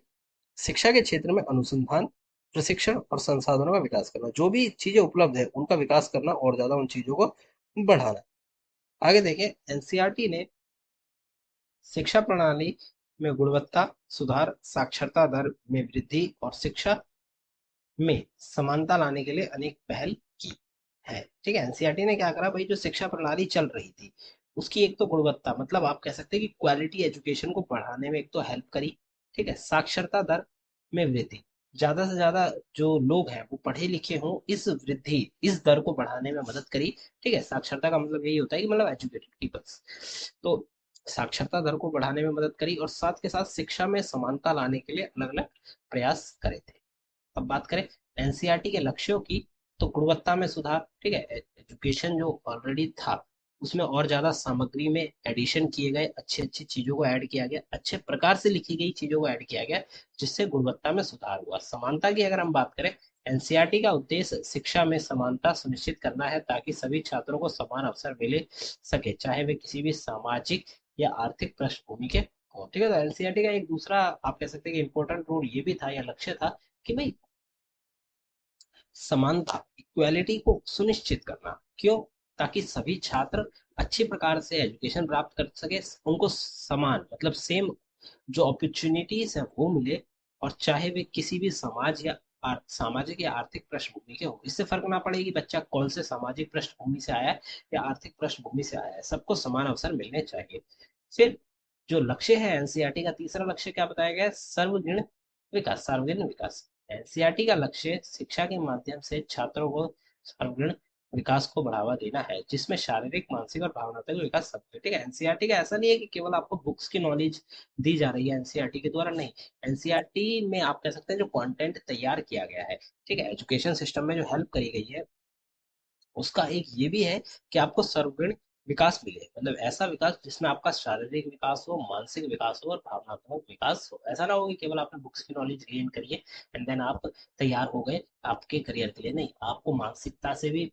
शिक्षा के क्षेत्र में अनुसंधान, प्रशिक्षण और संसाधनों का विकास करना, जो भी चीजें उपलब्ध है उनका विकास करना और ज्यादा उन चीजों को बढ़ाना। आगे देखें, एनसीईआरटी ने शिक्षा प्रणाली में गुणवत्ता सुधार, साक्षरता दर में वृद्धि और शिक्षा में समानता लाने के लिए अनेक पहल की है। ठीक है, एनसीईआरटी ने क्या करा भाई, जो शिक्षा प्रणाली चल रही थी उसकी एक तो गुणवत्ता, मतलब आप कह सकते हैं कि क्वालिटी एजुकेशन को बढ़ाने में एक तो हेल्प करी। ठीक है, साक्षरता दर में वृद्धि, ज्यादा से ज्यादा जो लोग हैं वो पढ़े लिखे हों, इस वृद्धि, इस दर को बढ़ाने में मदद करी। ठीक है, साक्षरता का मतलब यही होता है कि मतलब एजुकेटेड पीपल्स, तो साक्षरता दर को बढ़ाने में मदद करी और साथ के साथ शिक्षा में समानता लाने के लिए अलग अलग प्रयास करे थे। अब बात करें एनसीईआरटी के लक्ष्यों की, तो गुणवत्ता में सुधार, ठीक है, एजुकेशन जो ऑलरेडी था उसमें और ज्यादा सामग्री में एडिशन किए गए, अच्छी अच्छी चीजों को ऐड किया गया, अच्छे प्रकार से लिखी गई चीजों को ऐड किया गया, जिससे गुणवत्ता में सुधार हुआ। समानता की अगर हम बात करें, एनसीईआरटी का उद्देश्य शिक्षा में समानता सुनिश्चित करना है ताकि सभी छात्रों को समान अवसर मिले सके, चाहे वे किसी भी सामाजिक या आर्थिक पृष्ठभूमि के हो। ठीक है, तो एनसीईआरटी का एक दूसरा आप कह सकते हैं कि इंपॉर्टेंट रोल ये भी था या लक्ष्य था कि भाई समानता, इक्वालिटी को सुनिश्चित करना। क्यों? ताकि सभी छात्र अच्छी प्रकार से एजुकेशन प्राप्त कर सके, उनको समान मतलब सेम जो अपॉर्चुनिटीज है वो मिले, और चाहे वे किसी भी समाज या सामाजिक या आर्थिक पृष्ठभूमि के हो, इससे फर्क ना पड़े कि बच्चा कौन से सामाजिक पृष्ठभूमि से आया है या आर्थिक पृष्ठभूमि से आया है, सबको समान अवसर मिलने चाहिए। फिर जो लक्ष्य है एनसीईआरटी का, तीसरा लक्ष्य क्या बताया गया है? सर्वगुण विकास, सार्वजनिक विकास। एनसीईआरटी का लक्ष्य शिक्षा के माध्यम से छात्रों को सर्वगुण विकास को बढ़ावा देना है, जिसमें शारीरिक, मानसिक और भावनात्मक विकास सब है। ठीक है, एनसीईआरटी का ऐसा नहीं है कि केवल आपको बुक्स की नॉलेज दी जा रही है एनसीईआरटी के द्वारा, नहीं। एनसीईआरटी में आप कह सकते हैं जो कंटेंट तैयार किया गया है, ठीक है, एजुकेशन सिस्टम में जो हेल्प करी गई है, उसका एक ये भी है कि आपको सर्वगुण विकास मिले, मतलब ऐसा विकास जिसमें आपका शारीरिक विकास हो, मानसिक विकास हो और भावनात्मक विकास हो। ऐसा ना हो कि केवल आपने बुक्स की नॉलेज गेन करी है एंड देन आप तैयार हो गए आपके करियर के लिए, नहीं, आपको मानसिकता से भी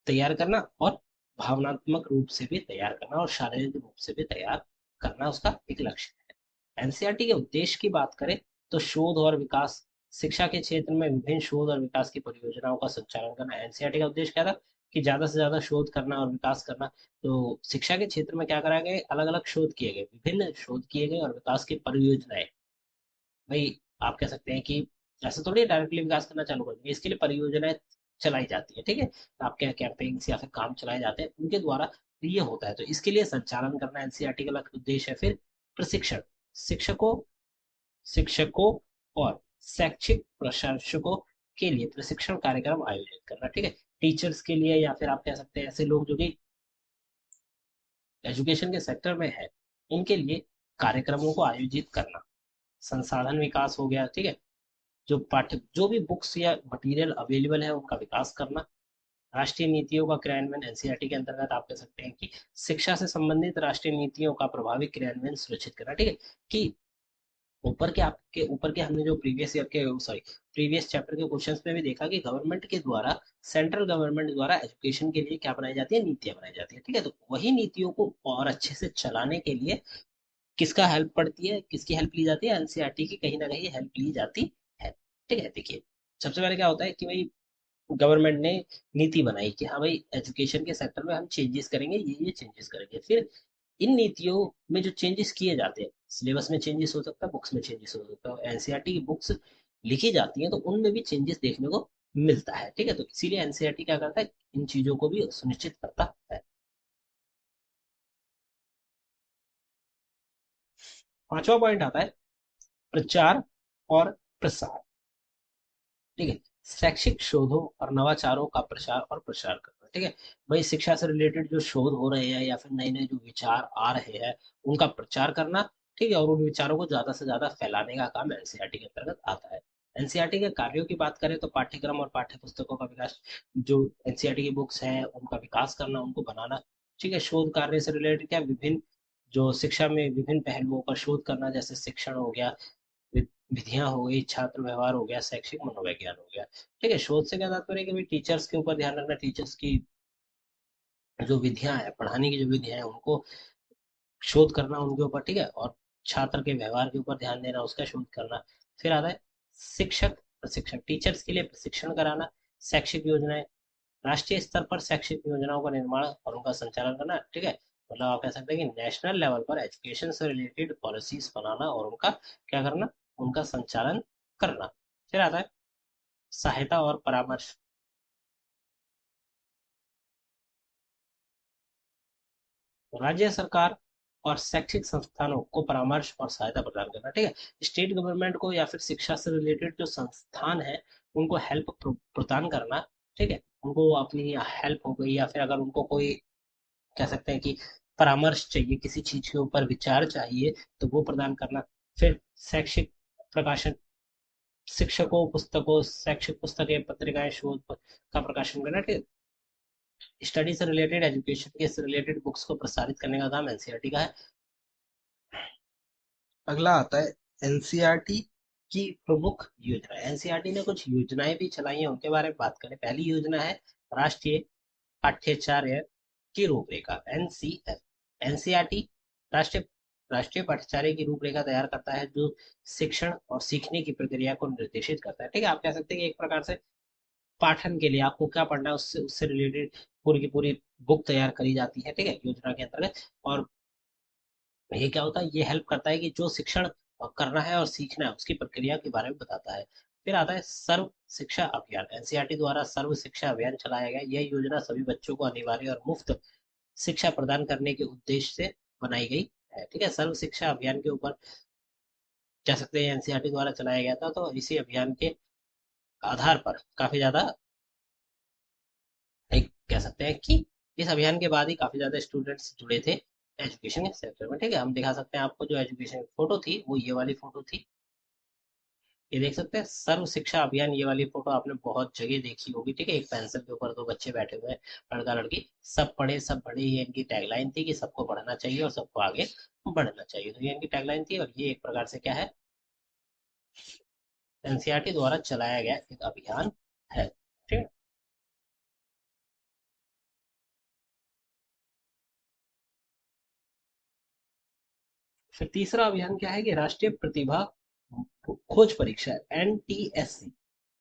तैयार करना और भावनात्मक रूप से भी तैयार करना और शारीरिक रूप से भी तैयार करना उसका एक लक्ष्य है। एनसीईआरटी के उद्देश्य की बात करें तो शोध और विकास, शिक्षा के क्षेत्र में विभिन्न शोध और विकास की परियोजनाओं का संचालन करना। एनसीईआरटी का उद्देश्य क्या था? कि ज्यादा से ज्यादा शोध करना और विकास करना। तो शिक्षा के क्षेत्र में क्या करा गया? अलग अलग शोध किए गए, विभिन्न शोध किए गए और विकास की परियोजनाएं। भाई आप कह सकते हैं कि ऐसा थोड़ी डायरेक्टली विकास करना चालू कर देंगे, इसके लिए परियोजनाएं चलाई जाती है, ठीक है, आपके कैंपेन्स या फिर काम चलाए जाते हैं उनके द्वारा, ये होता है। तो इसके लिए संचालन करना एनसीईआरटी का उद्देश्य है। फिर प्रशिक्षण, शिक्षकों शिक्षकों और शैक्षिक प्रशासकों के लिए प्रशिक्षण कार्यक्रम आयोजित करना, ठीक है, टीचर्स के लिए या फिर आप कह सकते हैं ऐसे लोग जो कि एजुकेशन के सेक्टर में है, इनके लिए कार्यक्रमों को आयोजित करना। संसाधन विकास हो गया, ठीक है, जो पाठ्य जो भी बुक्स या मटेरियल अवेलेबल है उनका विकास करना। राष्ट्रीय नीतियों का क्रियान्वयन, एनसीईआरटी के अंतर्गत आप कह सकते हैं कि शिक्षा से संबंधित राष्ट्रीय नीतियों का प्रभावी क्रियान्वयन सुनिश्चित करना, ठीक है, कि ऊपर के हमने जो प्रीवियस ईयर के सॉरी प्रीवियस चैप्टर के क्वेश्चंस में भी देखा कि गवर्नमेंट के द्वारा, सेंट्रल गवर्नमेंट द्वारा एजुकेशन के लिए क्या बनाई जाती है? नीतियां बनाई जाती है, ठीक है। तो वही नीतियों को और अच्छे से चलाने के लिए किसका हेल्प पड़ती है, किसकी हेल्प ली जाती है? एनसीईआरटी की कहीं ना कहीं हेल्प ली जाती है, ठीक है। देखिए, सबसे पहले क्या होता है कि भाई गवर्नमेंट ने नीति बनाई कि हाँ भाई एजुकेशन के सेक्टर में हम चेंजेस करेंगे, ये चेंजेस करेंगे। फिर इन नीतियों में जो चेंजेस किए जाते हैं, सिलेबस में चेंजेस हो सकता है, बुक्स में चेंजेस हो सकता है, एनसीईआरटी की बुक्स लिखी जाती हैं तो उनमें भी चेंजेस देखने को मिलता है, ठीक है। तो इसीलिए एनसीईआरटी क्या करता है? इन चीजों को भी सुनिश्चित करता है। पांचवा पॉइंट आता है प्रचार और प्रसार, ठीक है, शैक्षिक शोधों और नवाचारों का प्रचार और प्रसार करना, ठीक है। भाई शिक्षा से रिलेटेड जो शोध हो रहे हैं या फिर नए नए जो विचार आ रहे हैं उनका प्रचार करना, ठीक है, और उन विचारों को ज्यादा से ज्यादा फैलाने का काम एनसीईआरटी के अंतर्गत आता है। एनसीईआरटी के कार्यों की बात करें तो पाठ्यक्रम और पाठ्य पुस्तकों का विकास, जो एनसीईआरटी की बुक्स हैं उनका विकास करना, उनको बनाना, ठीक है। शोध कार्य से रिलेटेड क्या? विभिन्न जो शिक्षा में विभिन्न पहलुओं पर शोध करना, जैसे शिक्षण हो गया, विधियां हो गई, छात्र व्यवहार हो गया, शैक्षिक मनोविज्ञान हो गया, ठीक है। शोध से क्या तात्पर्य है कि भाई टीचर्स के ऊपर ध्यान रखना, टीचर्स की जो विधियां है, पढ़ाने की जो विधियां है उनको शोध करना उनके ऊपर, ठीक है, और छात्र के व्यवहार के ऊपर ध्यान देना, उसका शोध करना। फिर आता है शिक्षक प्रशिक्षण, टीचर्स के लिए प्रशिक्षण कराना। शैक्षिक योजनाएं, राष्ट्रीय स्तर पर शैक्षिक योजनाओं का निर्माण और उनका संचालन करना, ठीक है, मतलब आप कह सकते हैं कि नेशनल लेवल पर एजुकेशन से रिलेटेड पॉलिसीज बनाना और उनका क्या करना? उनका संचालन करना। फिर आता है सहायता और परामर्श, राज्य सरकार और शैक्षिक संस्थानों को परामर्श और सहायता प्रदान करना, ठीक है। स्टेट गवर्नमेंट को या फिर शिक्षा से रिलेटेड जो संस्थान है उनको हेल्प प्रदान करना, ठीक है, उनको अपनी हेल्प हो गई या फिर अगर उनको कोई कह सकते हैं कि परामर्श चाहिए, किसी चीज के ऊपर विचार चाहिए, तो वो प्रदान करना। फिर शैक्षिक प्रकाशन, शिक्षकों पुस्तकों, शैक्षिक पुस्तकें, पत्रिकाएं, शोध का प्रकाशन करना, ठीक है। स्टडी से रिलेटेड, एजुकेशन के से रिलेटेड बुक्स को प्रसारित करने का काम एनसीईआरटी का है। अगला आता है एनसीईआरटी की प्रमुख योजना। एनसीईआरटी ने कुछ योजनाएं भी चलाई हैं, उनके बारे में बात करें। पहली योजना है राष्ट्रीय पाठ्यचर्या की रूपरेखा, एनसीएफ। एनसीईआरटी राष्ट्रीय राष्ट्रीय पाठ्यचर्या की रूपरेखा तैयार करता है, जो शिक्षण और सीखने की प्रक्रिया को निर्देशित करता है, ठीक है। आप कह सकते हैं कि एक प्रकार से पाठन के लिए आपको क्या पढ़ना है उससे उससे रिलेटेड पूरी की पूरी बुक तैयार करी जाती है, ठीक है, योजना के अंतर्गत। और ये क्या होता है, ये हेल्प करता है कि जो शिक्षण करना है और सीखना है उसकी प्रक्रिया के बारे में बताता है। फिर आता है सर्व शिक्षा अभियान। एनसीईआरटी द्वारा सर्व शिक्षा अभियान चलाया गया। यह योजना सभी बच्चों को अनिवार्य और मुफ्त शिक्षा प्रदान करने के उद्देश्य से बनाई गई है, ठीक है। सर्व शिक्षा अभियान के ऊपर कह सकते हैं एनसीईआरटी द्वारा चलाया गया था, तो इसी अभियान के आधार पर काफी ज्यादा एक कह सकते हैं कि इस अभियान के बाद ही काफी ज्यादा स्टूडेंट्स जुड़े थे एजुकेशन के सेक्टर में, ठीक है। हम दिखा सकते हैं आपको जो एजुकेशन की फोटो थी वो ये वाली फोटो थी। ये देख सकते हैं सर्व शिक्षा अभियान, ये वाली फोटो आपने बहुत जगह देखी होगी, ठीक है। एक पेंसिल के ऊपर दो बच्चे बैठे हुए हैं, लड़का लड़की, सब पढ़े सब बढ़े, ये इनकी टैगलाइन थी कि सबको पढ़ना चाहिए और सबको आगे बढ़ना चाहिए, तो ये इनकी टैगलाइन थी। और ये एक प्रकार से क्या है, एनसीईआरटी द्वारा चलाया गया एक अभियान है, ठीक है। फिर तीसरा अभियान क्या है कि राष्ट्रीय प्रतिभा खोज परीक्षा, एनटीएससी।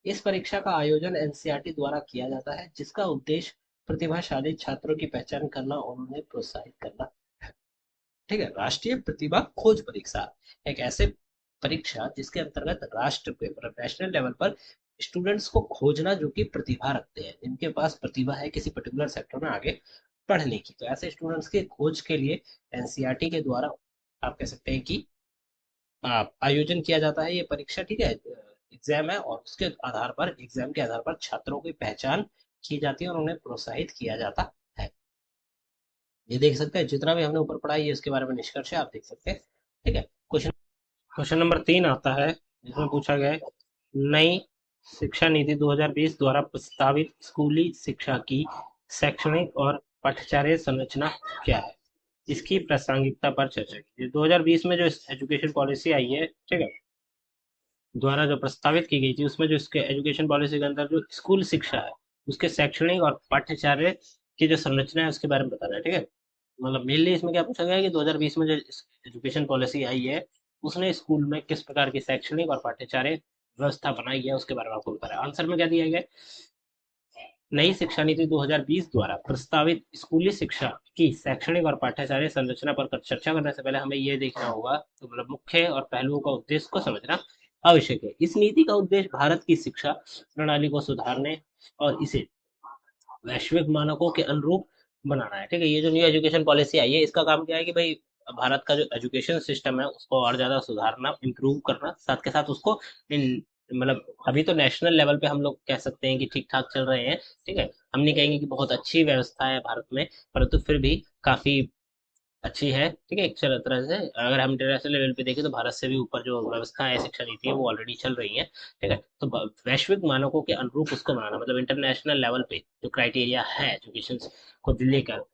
इस परीक्षा का आयोजन एनसीईआरटी द्वारा किया जाता है, जिसका उद्देश्य प्रतिभाशाली छात्रों की पहचान करना और उन्हें प्रोत्साहित करना, ठीक है। राष्ट्रीय प्रतिभा खोज परीक्षा एक ऐसे परीक्षा जिसके अंतर्गत राष्ट्र पे नेशनल लेवल पर स्टूडेंट्स को खोजना जो कि प्रतिभा रखते हैं, जिनके पास प्रतिभा है किसी पर्टिकुलर सेक्टर में आगे पढ़ने की, तो ऐसे स्टूडेंट्स के खोज के लिए एनसीईआरटी के द्वारा आप कह सकते हैं कि आयोजन किया जाता है ये परीक्षा, ठीक है। एग्जाम है और उसके आधार पर, एग्जाम के आधार पर छात्रों की पहचान की जाती है और उन्हें प्रोत्साहित किया जाता है। ये देख सकते हैं जितना भी हमने ऊपर पढ़ा है ये उसके बारे में निष्कर्ष है, आप देख सकते हैं, ठीक है। क्वेश्चन क्वेश्चन नंबर 3 आता है, जिसमें पूछा गया है नई शिक्षा नीति 2020 द्वारा प्रस्तावित स्कूली शिक्षा की शैक्षणिक और पाठ्यचर्या संरचना क्या है, इसकी प्रासंगिकता पर चर्चा कीजिए। 2020 में जो एजुकेशन पॉलिसी आई है, ठीक है, द्वारा जो प्रस्तावित की गई थी, उसमें जो इसके एजुकेशन पॉलिसी के अंदर जो स्कूल शिक्षा है उसके शैक्षणिक और पाठ्यचर्या की जो संरचना है उसके बारे में बताना है, ठीक है। मतलब मेनली इसमें क्या पूछा गया है कि 2020 में जो एजुकेशन पॉलिसी आई है उसने स्कूल में किस प्रकार की शैक्षणिक और पाठ्यचर्या व्यवस्था बनाई है उसके बारे में आपको बताना है। आंसर में क्या दिया गया है, नई शिक्षा नीति 2020 द्वारा प्रस्तावित स्कूली शिक्षा की शैक्षणिक और पाठ्यचर्या संरचना पर चर्चा करने से पहले हमें यह देखना होगा, तो मतलब मुख्य और पहलुओं का उद्देश्य को समझना आवश्यक है। इस नीति का उद्देश्य भारत की शिक्षा प्रणाली को सुधारने और इसे वैश्विक मानकों के अनुरूप बनाना है, ठीक है। ये जो न्यू एजुकेशन पॉलिसी आई है इसका काम क्या है कि भाई भारत का जो एजुकेशन सिस्टम है उसको और ज्यादा सुधारना, इम्प्रूव करना, साथ के साथ उसको इन मतलब अभी तो नेशनल लेवल पे हम लोग कह सकते हैं कि ठीक ठाक चल रहे हैं, ठीक है। हम नहीं कहेंगे कि बहुत अच्छी व्यवस्था है भारत में, परंतु फिर भी काफी अच्छी है, ठीक है। एक तरह से अगर हम इंटरनेशनल लेवल पे देखें तो भारत से भी ऊपर जो व्यवस्था है, शिक्षा नीति है, वो ऑलरेडी चल रही है, ठीक है। तो वैश्विक मानकों के अनुरूप उसको बनाना मतलब इंटरनेशनल लेवल पे जो क्राइटेरिया है एजुकेशन को लेकर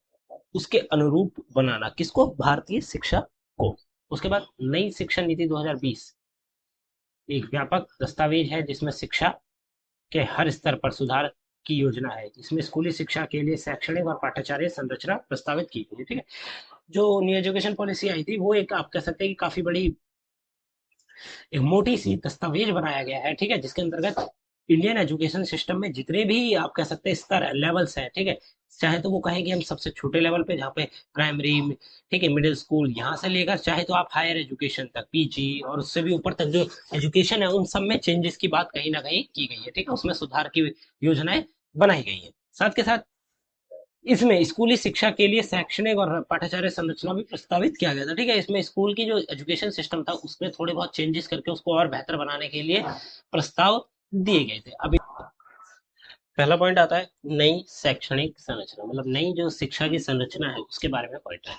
उसके अनुरूप बनाना, किसको, भारतीय शिक्षा को। उसके बाद नई शिक्षा नीति 2020 एक व्यापक दस्तावेज है जिसमें शिक्षा के हर स्तर पर सुधार की योजना है, जिसमें स्कूली शिक्षा के लिए शैक्षणिक और पाठ्यचर्या संरचना प्रस्तावित की गई है, ठीक है। जो न्यू एजुकेशन पॉलिसी आई थी वो एक आप कह सकते हैं कि काफी बड़ी एक मोटी सी दस्तावेज बनाया गया है, ठीक है, जिसके अंतर्गत इंडियन एजुकेशन सिस्टम में जितने भी आप कह सकते हैं स्तर है, लेवल्स है, ठीक है। चाहे तो वो कहें कि हम सबसे छोटे लेवल पे जहाँ पे प्राइमरी, ठीक है, मिडिल स्कूल, यहाँ से लेकर चाहे तो आप हायर एजुकेशन तक, पीजी और उससे भी ऊपर तक जो एजुकेशन है उन सब में चेंजेस की बात कहीं ना कहीं की गई है, ठीक है। उसमें सुधार की योजनाएं बनाई गई है। साथ के साथ इसमें स्कूली शिक्षा के लिए शैक्षणिक और पाठ्यचर्या संरचना भी प्रस्तावित किया गया था, ठीक है। इसमें स्कूल की जो एजुकेशन सिस्टम था उसमें थोड़े बहुत चेंजेस करके उसको और बेहतर बनाने के लिए प्रस्ताव दिए गए थे। अभी पहला पॉइंट आता है नई शैक्षणिक संरचना, मतलब नई जो शिक्षा की संरचना है उसके बारे में पॉइंट है।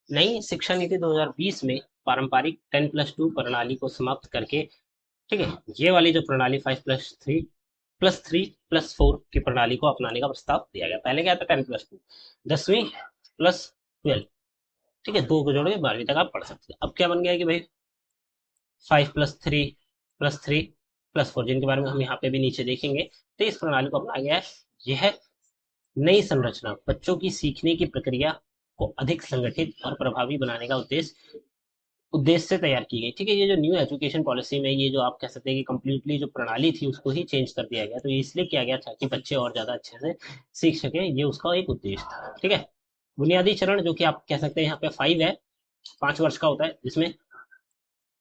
नई शिक्षा नीति 2020 में पारंपरिक 10+2 प्रणाली को समाप्त करके, ठीक है, ये वाली जो प्रणाली 5+3+3+4 की प्रणाली को अपनाने का प्रस्ताव दिया गया। पहले क्या था, 10+2, 10वीं+12, ठीक है, दो को जोड़ के 12वीं तक आप पढ़ सकते हैं। अब क्या बन गया है कि भाई 5+3+3+4, जिनके बारे में हम यहाँ पे भी नीचे देखेंगे, तो इस प्रणाली को अपनाया गया है। यह नई संरचना बच्चों की सीखने की प्रक्रिया को अधिक संगठित और प्रभावी बनाने का उद्देश्य उद्देश्य से तैयार की गई। ठीक है, ये जो न्यू एजुकेशन पॉलिसी में ये जो आप कह सकते हैं कि कंप्लीटली जो प्रणाली थी उसको ही चेंज कर दिया गया, तो ये इसलिए किया गया था कि बच्चे और ज्यादा अच्छे से सीख सके, ये उसका एक उद्देश्य था। ठीक है, बुनियादी चरण जो कि आप कह सकते हैं यहाँ पे 5 है, 5 वर्ष का होता है, जिसमें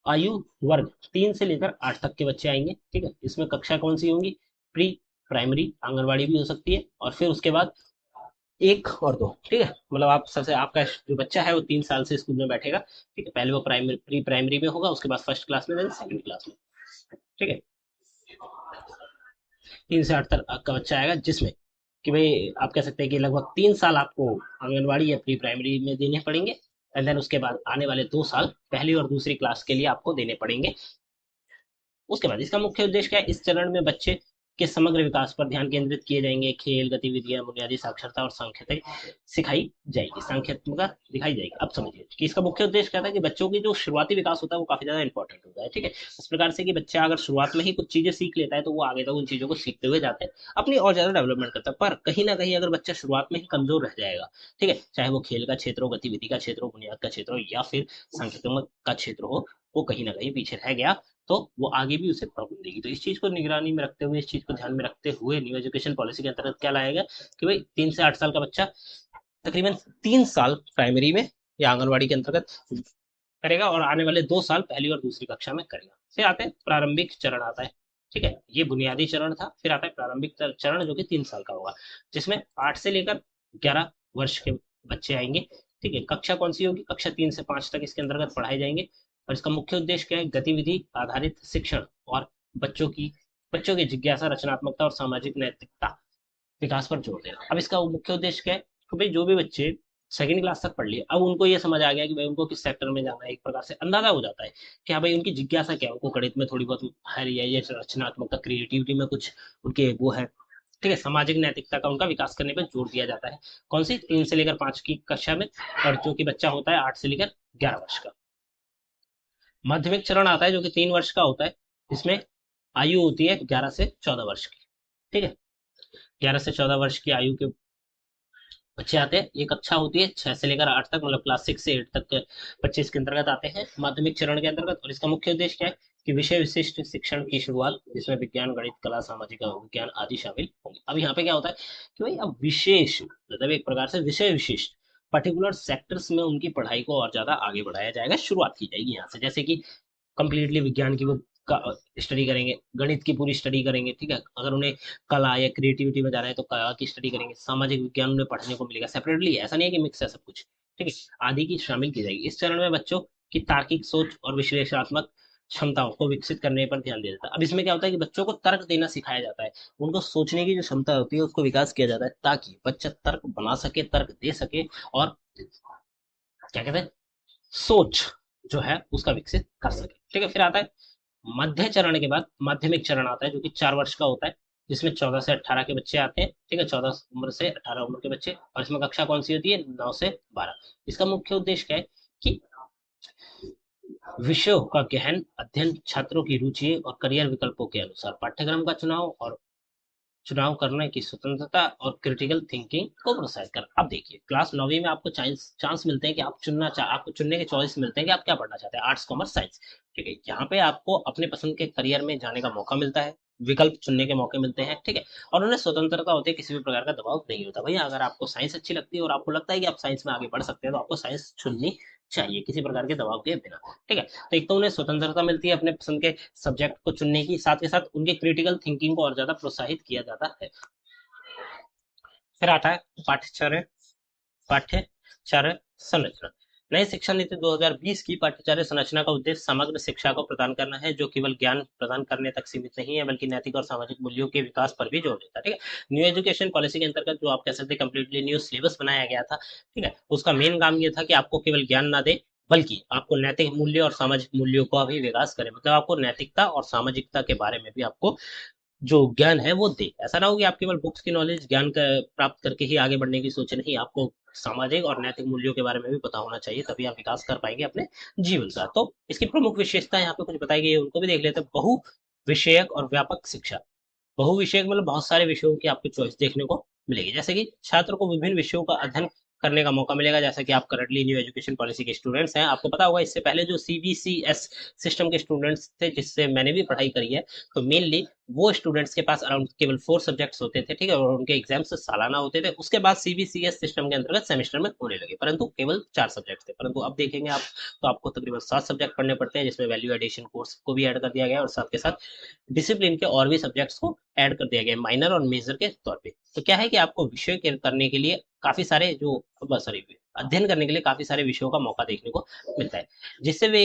आयु वर्ग 3 से लेकर 8 तक के बच्चे आएंगे। ठीक है, इसमें कक्षा कौन सी होंगी? प्री प्राइमरी, आंगनवाड़ी भी हो सकती है, और फिर उसके बाद 1 और 2। ठीक है, मतलब आप सबसे आपका जो बच्चा है वो 3 साल से स्कूल में बैठेगा। ठीक है, पहले वो प्राइमरी प्री प्राइमरी में होगा, उसके बाद फर्स्ट क्लास में, देन सेकंड क्लास में। ठीक है, 3 से 8 तक का बच्चा आएगा, जिसमें कि भाई आप कह सकते हैं कि लगभग 3 साल आपको आंगनवाड़ी या प्री प्राइमरी में देने पड़ेंगे, एंड देन उसके बाद आने वाले 2 साल पहली और दूसरी क्लास के लिए आपको देने पड़ेंगे। उसके बाद इसका मुख्य उद्देश्य क्या है? इस चरण में बच्चे के समग्र विकास पर ध्यान केंद्रित किए जाएंगे। खेल गतिविधियां, बुनियादी साक्षरता और सांख्यिकी सिखाई जाएगी, सांख्यिकीता दिखाई जाएगी। अब समझिए कि इसका मुख्य उद्देश्य क्या था कि बच्चों की जो शुरुआती विकास होता है वो काफी ज्यादा इंपॉर्टेंट होता है। ठीक है, इस प्रकार से कि बच्चा अगर शुरुआत में ही कुछ चीजें सीख लेता है तो वो आगे तक उन चीजों को सीखते हुए जाते हैं, अपनी और ज्यादा डेवलपमेंट करता है। पर कहीं ना कहीं अगर बच्चा शुरुआत में ही कमजोर रह जाएगा, ठीक है, चाहे वो खेल का क्षेत्र हो, गतिविधि का क्षेत्र हो, बुनियाद का क्षेत्र हो, या फिर सांख्यिकी का क्षेत्र हो, वो कहीं ना कहीं पीछे रह गया, तो वो आगे भी उसे प्रॉब्लम देगी। तो इस चीज को निगरानी में रखते हुए, इस चीज को ध्यान में रखते हुए न्यू एजुकेशन पॉलिसी के अंतर्गत क्या लाया गया कि भाई 3 से 8 साल का बच्चा तकरीबन 3 साल प्राइमरी में या आंगनवाड़ी के अंतर्गत करेगा, और आने वाले 2 साल पहली और दूसरी कक्षा में करेगा। फिर आते हैं प्रारंभिक चरण आता है। ठीक है, ये बुनियादी चरण था। फिर आता है प्रारंभिक चरण जो कि 3 साल का होगा, जिसमें 8 से लेकर 11 वर्ष के बच्चे आएंगे। ठीक है, कक्षा कौन सी होगी? कक्षा 3 से 5 तक इसके अंतर्गत पढ़ाए जाएंगे, और इसका मुख्य उद्देश्य क्या है? गतिविधि आधारित शिक्षण और बच्चों की जिज्ञासा, रचनात्मकता और सामाजिक नैतिकता विकास पर जोर देना। अब इसका मुख्य उद्देश्य क्या है कि भाई जो भी बच्चे सेकंड क्लास तक पढ़ लिए, अब उनको ये समझ आ गया कि भाई उनको किस सेक्टर में जाना है, एक प्रकार से अंदाजा हो जाता है कि हाँ भाई उनकी जिज्ञासा क्या है, उनको गणित में थोड़ी बहुत है, या ये रचनात्मकता क्रिएटिविटी में कुछ उनके वो है। ठीक है, सामाजिक नैतिकता का उनका विकास करने पर जोर दिया जाता है। कौन सी? 3 से लेकर 5 की कक्षा में, और जो कि बच्चा होता है 8 से लेकर 11 वर्ष का। माध्यमिक चरण आता है जो कि 3 वर्ष का होता है, इसमें आयु होती है 11 से 14 वर्ष की। ठीक है, 11 से 14 वर्ष की आयु के बच्चे आते हैं। ये कक्षा होती है 6 से लेकर 8 तक, मतलब क्लास 6 से 8 तक के बच्चे इसके अंतर्गत आते हैं, माध्यमिक चरण के अंतर्गत। और इसका मुख्य उद्देश्य क्या है कि विषय विशिष्ट शिक्षण की शुरुआत, जिसमें विज्ञान, गणित, कला, सामाजिक विज्ञान आदि शामिल होंगे। अब यहाँ पे क्या होता है कि भाई अब विशेष, मतलब एक प्रकार से विषय विशिष्ट पर्टिकुलर सेक्टर्स में उनकी पढ़ाई को और ज्यादा आगे बढ़ाया जाएगा, शुरुआत की जाएगी यहाँ से। जैसे कि कंप्लीटली विज्ञान की वो स्टडी करेंगे, गणित की पूरी स्टडी करेंगे। ठीक है, अगर उन्हें कला या क्रिएटिविटी में जाना है तो कला की स्टडी करेंगे, सामाजिक विज्ञान उन्हें पढ़ने को मिलेगा सेपरेटली, ऐसा नहीं है कि मिक्स है सब कुछ। ठीक है, आदि की शामिल की जाएगी। इस चरण में बच्चों की तार्किक सोच और विश्लेषणात्मक क्षमताओं को विकसित करने पर ध्यान दिया जाता है। अब इसमें क्या होता है कि बच्चों को तर्क देना सिखाया जाता है, उनको सोचने की जो क्षमता होती है उसको विकास किया जाता है, ताकि बच्चा तर्क बना सके, तर्क दे सके, और क्या कहते हैं, सोच जो है उसका विकसित कर सके। ठीक है, फिर आता है मध्य चरण के बाद माध्यमिक चरण आता है जो कि 4 वर्ष का होता है, जिसमें 14 से 18 के बच्चे आते हैं। ठीक है, 14 उम्र से 18 उम्र के बच्चे, और इसमें कक्षा कौन सी होती है? 9 से 12। इसका मुख्य उद्देश्य क्या है कि विषयों का गहन अध्ययन, छात्रों की रुचि और करियर विकल्पों के अनुसार पाठ्यक्रम का चुनाव करने की स्वतंत्रता और क्रिटिकल थिंकिंग को प्रोत्साहित करना। अब देखिए क्लास 9वीं में आपको चांस चांस मिलते हैं कि आपको चुनने के चॉइस मिलते हैं कि आप क्या पढ़ना चाहते हैं, आर्ट्स, कॉमर्स, साइंस। ठीक है, यहाँ पे आपको अपने पसंद के करियर में जाने का मौका मिलता है, विकल्प चुनने के मौके मिलते हैं। ठीक है, और उन्हें स्वतंत्रता होती है, किसी भी प्रकार का दबाव नहीं होता। भैया अगर आपको साइंस अच्छी लगती है और आपको लगता है कि आप साइंस में आगे बढ़ सकते हैं, तो आपको साइंस चुननी चाहिए, किसी प्रकार के दबाव के बिना। ठीक है, तो एक तो उन्हें स्वतंत्रता मिलती है अपने पसंद के सब्जेक्ट को चुनने की, साथ के साथ उनके क्रिटिकल थिंकिंग को और ज्यादा प्रोत्साहित किया जाता है। फिर आता है पाठ्यचर्या संरचना। नई शिक्षा नीति 2020 की पाठ्यचर्या संरचना का उद्देश्य समग्र शिक्षा को प्रदान करना है, जो केवल ज्ञान प्रदान करने तक सीमित नहीं है, बल्कि नैतिक और सामाजिक मूल्यों के विकास पर भी जोर देता है। ठीक है, न्यू एजुकेशन पॉलिसी के अंतर्गत जो आप कह सकते हैं कम्प्लीटली न्यू सिलेबस बनाया गया था। ठीक है, उसका मेन काम ये था कि आपको केवल ज्ञान ना दे, बल्कि आपको नैतिक मूल्य और सामाजिक मूल्यों का भी विकास करे, मतलब आपको नैतिकता और सामाजिकता के बारे में भी आपको जो ज्ञान है वो दे। ऐसा ना हो कि आप केवल बुक्स की नॉलेज ज्ञान का प्राप्त करके ही आगे बढ़ने की सोचे, नहीं, आपको सामाजिक और नैतिक मूल्यों के बारे में भी पता होना चाहिए, तभी आप विकास कर पाएंगे अपने जीवन का। तो इसकी प्रमुख विशेषता यहाँ पे कुछ बताई गई है, उनको भी देख लेते हैं। बहु विषयक और व्यापक शिक्षा। बहु विषयक मतलब बहुत सारे विषयों की आपको चॉइस देखने को मिलेगी, जैसे कि छात्र को विभिन्न विषयों का अध्ययन करने का मौका मिलेगा। जैसा कि आप करंटली न्यू एजुकेशन पॉलिसी के स्टूडेंट्स हैं, आपको पता होगा इससे पहले जो सीबीसीएस सिस्टम के स्टूडेंट्स थे, जिससे मैंने भी पढ़ाई करी है, तो मेनली वो स्टूडेंट्स के पास अराउंड केवल 4 सब्जेक्ट्स होते थे, ठीक है, और उनके एग्जाम्स सालाना होते थे। उसके बाद सीबीसीएस सिस्टम के अंतर्गत सेमेस्टर में होने लगे, परंतु केवल 4 सब्जेक्ट थे। परंतु अब देखेंगे आप, तो आपको तकरीबन 7 सब्जेक्ट पढ़ने पड़ते हैं, जिसमें वैल्यू एडिशन कोर्स को भी ऐड कर दिया गया है, और साथ के साथ डिसिप्लिन के और भी सब्जेक्ट्स को ऐड कर दिया गया है माइनर और मेजर के तौर पे। तो क्या है कि आपको विषय करने के लिए काफी सारे जो सॉरी अध्ययन करने के लिए काफी सारे विषयों का मौका देखने को मिलता है, जिससे वे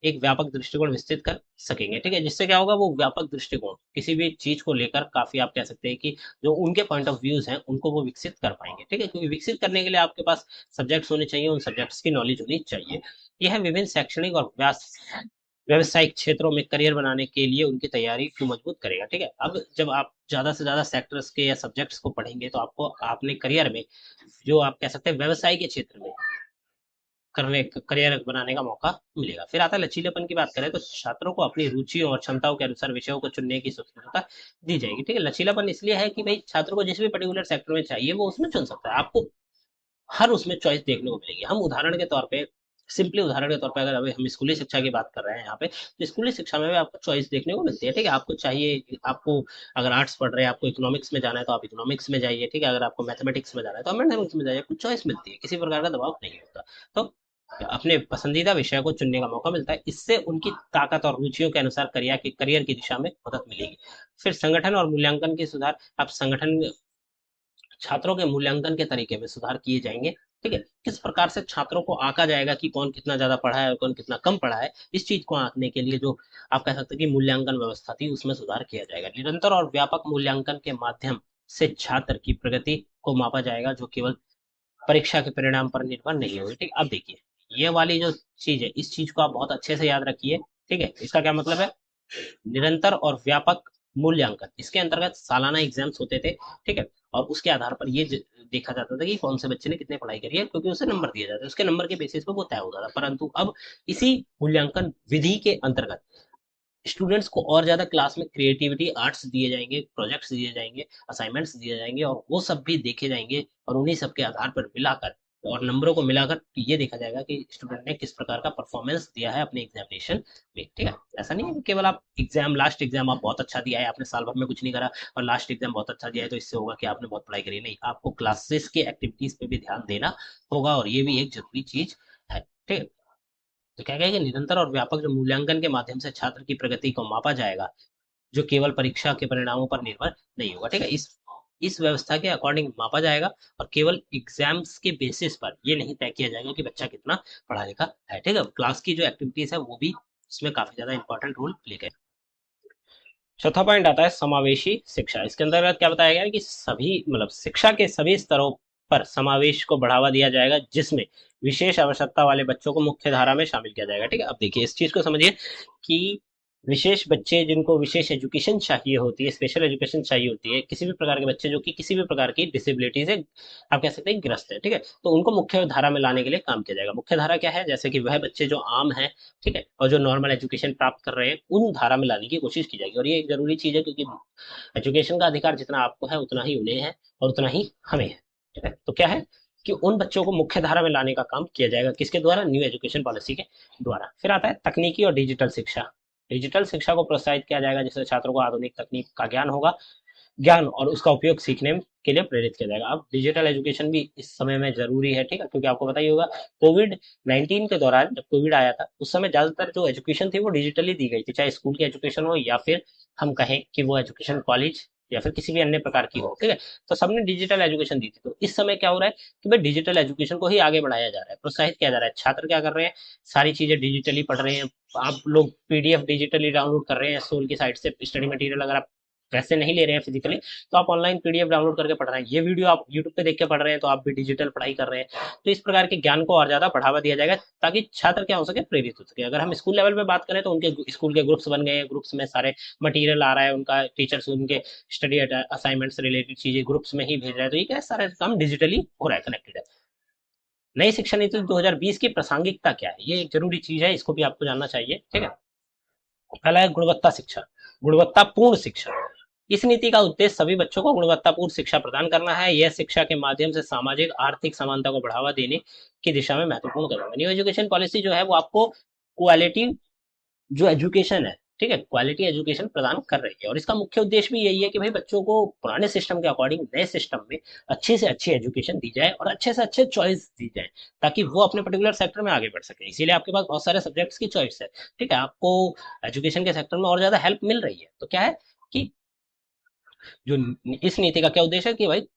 एक व्यापक दृष्टिकोण विस्तृत कर सकेंगे, ठीक है। जिससे क्या होगा, वो व्यापक दृष्टिकोण किसी भी चीज को लेकर काफी, आप कह सकते हैं कि जो उनके पॉइंट ऑफ व्यूज हैं उनको वो विकसित कर पाएंगे, ठीक है। क्योंकि विकसित करने के लिए आपके पास सब्जेक्ट्स होने चाहिए, उन सब्जेक्ट्स की नॉलेज होनी चाहिए। यह विभिन्न शैक्षणिक और व्यवसायिक क्षेत्रों में करियर बनाने के लिए उनकी तैयारी को मजबूत करेगा, ठीक है। अब जब आप ज्यादा से ज्यादा सेक्टर्स के या सब्जेक्ट्स को पढ़ेंगे, तो आपको अपने करियर में, जो आप कह सकते हैं व्यवसाय के क्षेत्र में करने करियर बनाने का मौका मिलेगा। फिर आता है लचीलेपन की बात करें, तो छात्रों को अपनी रुचियों और क्षमताओं के अनुसार विषयों को चुनने की स्वतंत्रता दी जाएगी, ठीक है। लचीलापन इसलिए है कि भाई छात्र को जिस भी पर्टिकुलर सेक्टर में चाहिए वो उसमें चुन सकता है, आपको हर उसमें चॉइस देखने को मिलेगी। हम उदाहरण के तौर पे, सिंपली उदाहरण के तौर पे, अगर अभी हम स्कूली शिक्षा की बात कर रहे हैं यहाँ पे, तो स्कूली शिक्षा में भी आपको चॉइस देखने को मिलती है, ठीक है। आपको चाहिए, आपको अगर आर्ट्स पढ़ रहे हैं, आपको इकोनॉमिक्स में जाना है तो आप इकोनॉमिक्स में जाइए, ठीक है। अगर आपको मैथमेटिक्स में जाना है तो आप मैथमेटिक्स में जाइए, कुछ चॉइस मिलती है, किसी प्रकार का दबाव नहीं होता। तो अपने पसंदीदा विषय को चुनने का मौका मिलता है, इससे उनकी ताकत और रुचियों के अनुसार करियर की दिशा में मदद मिलेगी। फिर संगठन और मूल्यांकन की सुधार, आप संगठन, छात्रों के मूल्यांकन के तरीके में सुधार किए जाएंगे, ठीक है। किस प्रकार से छात्रों को आंका जाएगा कि कौन कितना ज्यादा पढ़ा है और कौन कितना कम पढ़ा है, इस चीज को आंकने के लिए जो आप कह सकते हैं कि मूल्यांकन व्यवस्था थी, उसमें सुधार किया जाएगा। निरंतर और व्यापक मूल्यांकन के माध्यम से छात्र की प्रगति को मापा जाएगा, जो केवल परीक्षा के परिणाम पर निर्भर नहीं होगी, ठीक। अब देखिए, ये वाली जो चीज है, इस चीज को आप बहुत अच्छे से याद रखिए, ठीक है। इसका क्या मतलब है, निरंतर और व्यापक मूल्यांकन, इसके अंतर्गत सालाना एग्जाम्स होते थे, ठीक है। और उसके आधार पर ये देखा जाता था कि कौन से बच्चे ने कितने पढ़ाई करी है, क्योंकि उसे नंबर दिया जाता है, उसके नंबर के बेसिस पे वो तय होता था। परंतु अब इसी मूल्यांकन विधि के अंतर्गत स्टूडेंट्स को और ज्यादा क्लास में क्रिएटिविटी, आर्ट्स दिए जाएंगे, प्रोजेक्ट्स दिए जाएंगे, असाइनमेंट्स दिए जाएंगे, और वो सब भी देखे जाएंगे, और उन्हीं सब के आधार पर मिलाकर और नंबरों को मिलाकर ये देखा जाएगा कि स्टूडेंट ने किस प्रकार का परफॉर्मेंस दिया है अपने एग्जामिनेशन में, ठीक है। ऐसा नहीं है कि केवल आप एग्जाम, लास्ट एग्जाम आप बहुत अच्छा दिया है, आपने साल भर में कुछ नहीं करा और लास्ट एग्जाम बहुत अच्छा दिया है तो इससे होगा कि आपने बहुत पढ़ाई करी। नहीं, आपको क्लासेस के एक्टिविटीज पे भी ध्यान देना होगा, और ये भी एक जरूरी चीज है, ठीक है। तो क्या कहेंगे, निरंतर और व्यापक जो मूल्यांकन के माध्यम से छात्र की प्रगति को मापा जाएगा, जो केवल परीक्षा के परिणामों पर निर्भर नहीं होगा, ठीक है। इस व्यवस्था के अकॉर्डिंग मापा जाएगा, और केवल एग्जाम्स के बेसिस पर ये नहीं तय किया जाएगा कि बच्चा कितना पढ़ा लिखा है, ठीक है। क्लास की जो एक्टिविटीज है वो भी इसमें काफी ज्यादा इंपॉर्टेंट रोल प्ले करें। चौथा पॉइंट आता है समावेशी शिक्षा। इसके अंतर्गत क्या बताया गया है कि सभी, मतलब शिक्षा के सभी स्तरों पर समावेश को बढ़ावा दिया जाएगा, जिसमें विशेष आवश्यकता वाले बच्चों को मुख्य धारा में शामिल किया जाएगा, ठीक है। अब देखिए, इस चीज को समझिए कि विशेष बच्चे जिनको विशेष एजुकेशन चाहिए होती है, स्पेशल एजुकेशन चाहिए होती है, किसी भी प्रकार के बच्चे जो कि किसी भी प्रकार की डिसेबिलिटी से आप कह सकते हैं ग्रस्त है, ठीक है, तो उनको मुख्य धारा में लाने के लिए काम किया जाएगा। मुख्य धारा क्या है, जैसे कि वह बच्चे जो आम है, ठीक है, और जो नॉर्मल एजुकेशन प्राप्त कर रहे हैं, उन धारा में लाने की कोशिश की जाएगी। और ये एक जरूरी चीज है, क्योंकि एजुकेशन का अधिकार जितना आपको है उतना ही उन्हें है, और उतना ही हमें है, ठीक है। तो क्या है कि उन बच्चों को मुख्य धारा में लाने का काम किया जाएगा, किसके द्वारा, न्यू एजुकेशन पॉलिसी के द्वारा। फिर आता है तकनीकी और डिजिटल शिक्षा। डिजिटल शिक्षा को प्रोत्साहित किया जाएगा, जिससे छात्रों को आधुनिक तकनीक का ज्ञान होगा, ज्ञान और उसका उपयोग सीखने के लिए प्रेरित किया जाएगा। अब डिजिटल एजुकेशन भी इस समय में जरूरी है, ठीक है, क्योंकि आपको पता ही होगा कोविड-19 के दौरान, जब कोविड आया था, उस समय ज्यादातर जो एजुकेशन थी वो डिजिटली दी गई थी, चाहे स्कूल की एजुकेशन हो या फिर हम कहें कि वो एजुकेशन कॉलेज या फिर किसी भी अन्य प्रकार की हो, ठीक है। तो सबने डिजिटल एजुकेशन दी थी। तो इस समय क्या हो रहा है कि भाई डिजिटल एजुकेशन को ही आगे बढ़ाया जा रहा है, प्रोत्साहित किया जा रहा है। छात्र क्या कर रहे हैं, सारी चीजें डिजिटली पढ़ रहे हैं। आप लोग पीडीएफ डिजिटली डाउनलोड कर रहे हैं स्कूल की साइट से, स्टडी मटेरियल अगर आप पैसे नहीं ले रहे हैं फिजिकली, तो आप ऑनलाइन पीडीएफ डाउनलोड करके पढ़ रहे हैं। ये वीडियो आप यूट्यूब पे देख के पढ़ रहे हैं, तो आप भी डिजिटल पढ़ाई कर रहे हैं। तो इस प्रकार के ज्ञान को और ज्यादा बढ़ावा दिया जाएगा, ताकि छात्र क्या हो सके, प्रेरित हो सके। अगर हम स्कूल लेवल पे बात करें, तो उनके स्कूल के ग्रुप्स बन गए हैं, ग्रुप्स में सारे मटेरियल आ रहा है, उनका टीचर्स उनके स्टडी असाइनमेंट से रिलेटेड चीजें ग्रुप्स में ही भेज रहा है। तो ये क्या है, सारा काम डिजिटली हो रहा है, कनेक्टेड है। नई शिक्षा नीति 2020 की प्रासंगिकता क्या है, ये एक जरूरी चीज है, इसको भी आपको जानना चाहिए, ठीक है। पहला है गुणवत्ता शिक्षा, गुणवत्तापूर्ण शिक्षा। इस नीति का उद्देश्य सभी बच्चों को गुणवत्तापूर्ण शिक्षा प्रदान करना है। यह शिक्षा के माध्यम से सामाजिक आर्थिक समानता को बढ़ावा देने की दिशा में महत्वपूर्ण कदम है। न्यू एजुकेशन पॉलिसी जो है वो आपको क्वालिटी जो एजुकेशन है, ठीक है, क्वालिटी एजुकेशन प्रदान कर रही है। और इसका मुख्य उद्देश्य भी यही है कि भाई बच्चों को पुराने सिस्टम के अकॉर्डिंग नए सिस्टम में अच्छी से अच्छी एजुकेशन दी जाए और अच्छे से अच्छे चॉइस दी जाए, ताकि वो अपने पर्टिकुलर सेक्टर में आगे बढ़ सके। इसीलिए आपके पास बहुत सारे सब्जेक्ट्स की चॉइस है, ठीक है, आपको एजुकेशन के सेक्टर में और ज्यादा हेल्प मिल रही है। तो क्या है कि जो इस नीति का क्या उद्देश्य है कि भाई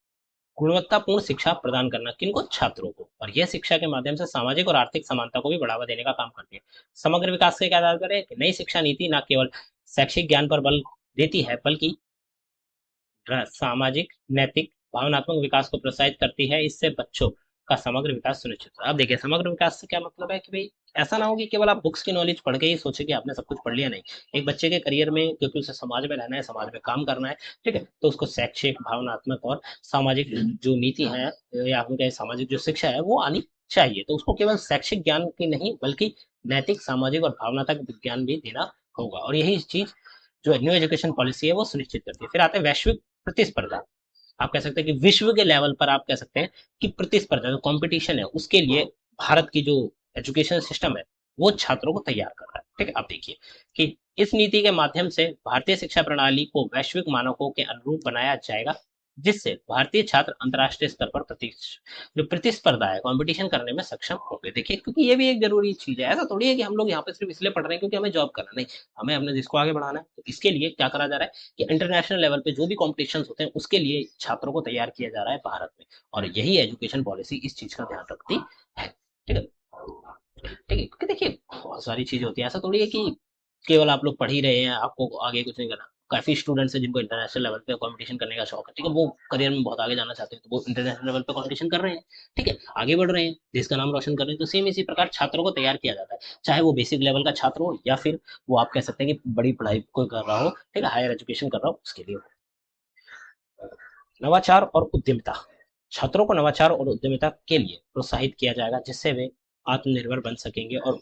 गुणवत्तापूर्ण शिक्षा प्रदान करना, किनको, छात्रों को, और यह शिक्षा के माध्यम से सामाजिक और आर्थिक समानता को भी बढ़ावा देने का काम करती है। समग्र विकास के क्या तात्पर्य है कि नई शिक्षा नीति न केवल शैक्षिक ज्ञान पर बल देती है, बल्कि सामाजिक, नैतिक, भावनात्मक विकास को प्रोत्साहित करती है। इससे बच्चों का समग्र विकास सुनिश्चित है। अब देखिए समग्र विकास से क्या मतलब है कि भाई ऐसा ना हो कि केवल आप बुक्स की नॉलेज पढ़ के ही सोचे कि आपने सब कुछ पढ़ लिया। नहीं, एक बच्चे के करियर में, क्योंकि उसे समाज में रहना है, समाज में काम करना है, ठीक है, तो उसको शैक्षिक, भावनात्मक और सामाजिक जो नीति है या हम कहें सामाजिक जो शिक्षा है वो आनी चाहिए। तो उसको केवल शैक्षिक ज्ञान की नहीं बल्कि नैतिक, सामाजिक और भावनात्मक विज्ञान भी देना होगा। और यही चीज जो न्यू एजुकेशन पॉलिसी है वो सुनिश्चित करती है। फिर आते हैं वैश्विक प्रतिस्पर्धा। आप कह सकते हैं कि विश्व के लेवल पर आप कह सकते हैं कि प्रतिस्पर्धा जो कंपटीशन है उसके लिए भारत की जो एजुकेशन सिस्टम है वो छात्रों को तैयार कर रहा है। ठीक है, आप देखिए कि इस नीति के माध्यम से भारतीय शिक्षा प्रणाली को वैश्विक मानकों के अनुरूप बनाया जाएगा, जिससे भारतीय छात्र अंतर्राष्ट्रीय स्तर पर जो प्रतिस्पर्धा है, कंपटीशन करने में सक्षम होंगे। देखिए, क्योंकि ये भी एक जरूरी चीज है। ऐसा थोड़ी है कि हम लोग यहाँ पे सिर्फ इसलिए पढ़ रहे हैं क्योंकि हमें जॉब करना, नहीं, हमें अपने देश को आगे बढ़ाना है। तो इसके लिए क्या करा जा रहा है कि इंटरनेशनल लेवल पे जो भी कॉम्पिटिशन होते हैं उसके लिए छात्रों को तैयार किया जा रहा है भारत में। और यही एजुकेशन पॉलिसी इस चीज का ध्यान रखती है। ठीक है, ठीक है, क्योंकि देखिए बहुत सारी चीजें होती है। ऐसा थोड़ी है कि केवल आप लोग पढ़ ही रहे हैं, आपको आगे कुछ नहीं करना। काफी स्टूडेंट्स हैं जिनको इंटरनेशनल लेवल पे कंपटीशन करने का शौक है, ठीक है, वो करियर में बहुत आगे जाना चाहते हैं, तो वो इंटरनेशनल लेवल पे कंपटीशन कर रहे हैं, ठीक है, आगे बढ़ रहे हैं, देश का नाम रोशन कर रहे हैं। तो सेम इसी प्रकार छात्रों को तैयार किया जाता है, चाहे वो बेसिक लेवल का छात्र हो या फिर वो आप कह सकते हैं कि बड़ी पढ़ाई कोई कर रहा हो, ठीक है, हायर एजुकेशन कर रहा हो, उसके लिए। नवाचार और उद्यमिता। छात्रों को नवाचार और उद्यमिता के लिए प्रोत्साहित किया जाएगा, जिससे वे आत्मनिर्भर बन सकेंगे और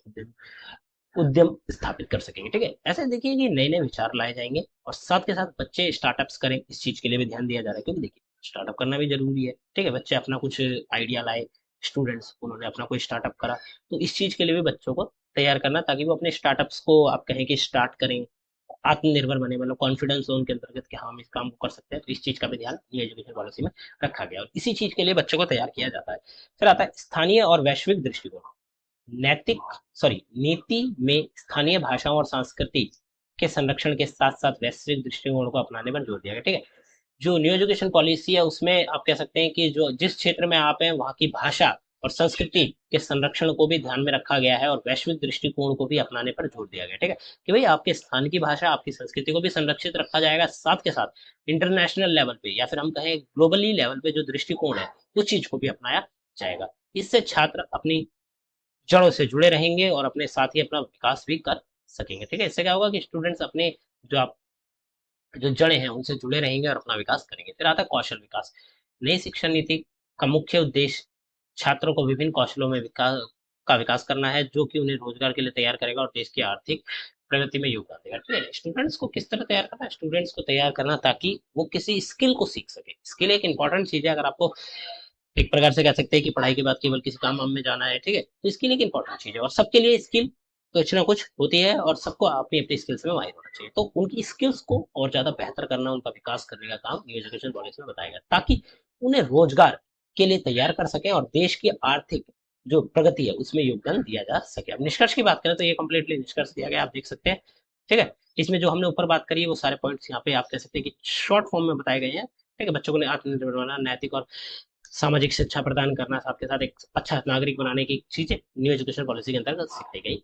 उद्यम स्थापित कर सकेंगे। ठीक है, ऐसे देखिए कि नए नए विचार लाए जाएंगे और साथ के साथ बच्चे स्टार्टअप्स करें, इस चीज के लिए भी ध्यान दिया जा रहा है। क्योंकि देखिए स्टार्टअप करना भी जरूरी है, ठीक है, बच्चे अपना कुछ आइडिया लाए, स्टूडेंट्स उन्होंने अपना कोई स्टार्टअप करा, तो इस चीज के लिए भी बच्चों को तैयार करना, ताकि वो अपने स्टार्टअप्स को आप कहें कि स्टार्ट करें, आत्मनिर्भर बने, मतलब कॉन्फिडेंस हो उनके अंतर्गत कि हाँ हम इस काम को कर सकते हैं। तो इस चीज का भी ध्यान ये एजुकेशन पॉलिसी में रखा गया और इसी चीज के लिए बच्चों को तैयार किया जाता है। फिर आता है स्थानीय और वैश्विक दृष्टिकोण। नैतिक सॉरी नीति में स्थानीय भाषाओं और संस्कृति के संरक्षण के साथ साथ वैश्विक दृष्टिकोण को अपनाने पर जोर दिया गया। ठीक है, जो न्यू एजुकेशन पॉलिसी है उसमें आप कह सकते हैं कि जो जिस क्षेत्र में आप हैं वहाँ की भाषा और संस्कृति के संरक्षण को भी ध्यान में रखा गया है और वैश्विक दृष्टिकोण को भी अपनाने पर जोर दिया गया। ठीक है, कि भाई आपके स्थान की भाषा, आपकी संस्कृति को भी संरक्षित रखा जाएगा, साथ के साथ इंटरनेशनल लेवल पे या फिर हम कहें ग्लोबली लेवल पे जो दृष्टिकोण है उस चीज को भी अपनाया जाएगा। इससे छात्र अपनी जड़ों से जुड़े रहेंगे और अपने साथ ही अपना विकास भी कर सकेंगे। ठीक है, इससे क्या होगा कि स्टूडेंट्स अपने जो आप जो जड़ें हैं उनसे जुड़े रहेंगे और अपना विकास करेंगे। फिर आता है कौशल विकास। नई शिक्षा नीति का मुख्य उद्देश्य छात्रों को विभिन्न कौशलों में विकास करना है, जो कि उन्हें रोजगार के लिए तैयार करेगा और देश की आर्थिक प्रगति में योगदान देगा। ठीक है, स्टूडेंट्स को किस तरह तैयार करना है, स्टूडेंट्स को तैयार करना ताकि वो किसी स्किल को सीख सके। स्किल एक इंपॉर्टेंट चीज है। अगर आपको एक प्रकार से कह सकते हैं कि पढ़ाई के बाद केवल किसी काम वाम में जाना है, ठीक है, तो स्किल एक इंपॉर्टेंट चीज है और सबके लिए स्किल कुछ ना कुछ होती है और सबको अपनी अपनी स्किल्स में माहिर होना चाहिए। तो उनकी स्किल्स को और ज्यादा बेहतर करना, उनका विकास करने का काम न्यू एजुकेशन पॉलिसी में बताया गया, ताकि उन्हें रोजगार के लिए तैयार कर सके और देश की आर्थिक जो प्रगति है उसमें योगदान दिया जा सके। अब निष्कर्ष की बात करें तो ये कंप्लीटली निष्कर्ष दिया गया, आप देख सकते हैं। ठीक है, इसमें जो हमने ऊपर बात करी है वो सारे पॉइंट्स यहाँ पे आप कह सकते हैं कि शॉर्ट फॉर्म में बताए गए हैं। ठीक है, बच्चों को आत्मनिर्भर बनाना, नैतिक और सामाजिक शिक्षा प्रदान करना, साथ के साथ एक अच्छा नागरिक बनाने की चीजें न्यू एजुकेशन पॉलिसी के अंतर्गत सिखाई गई।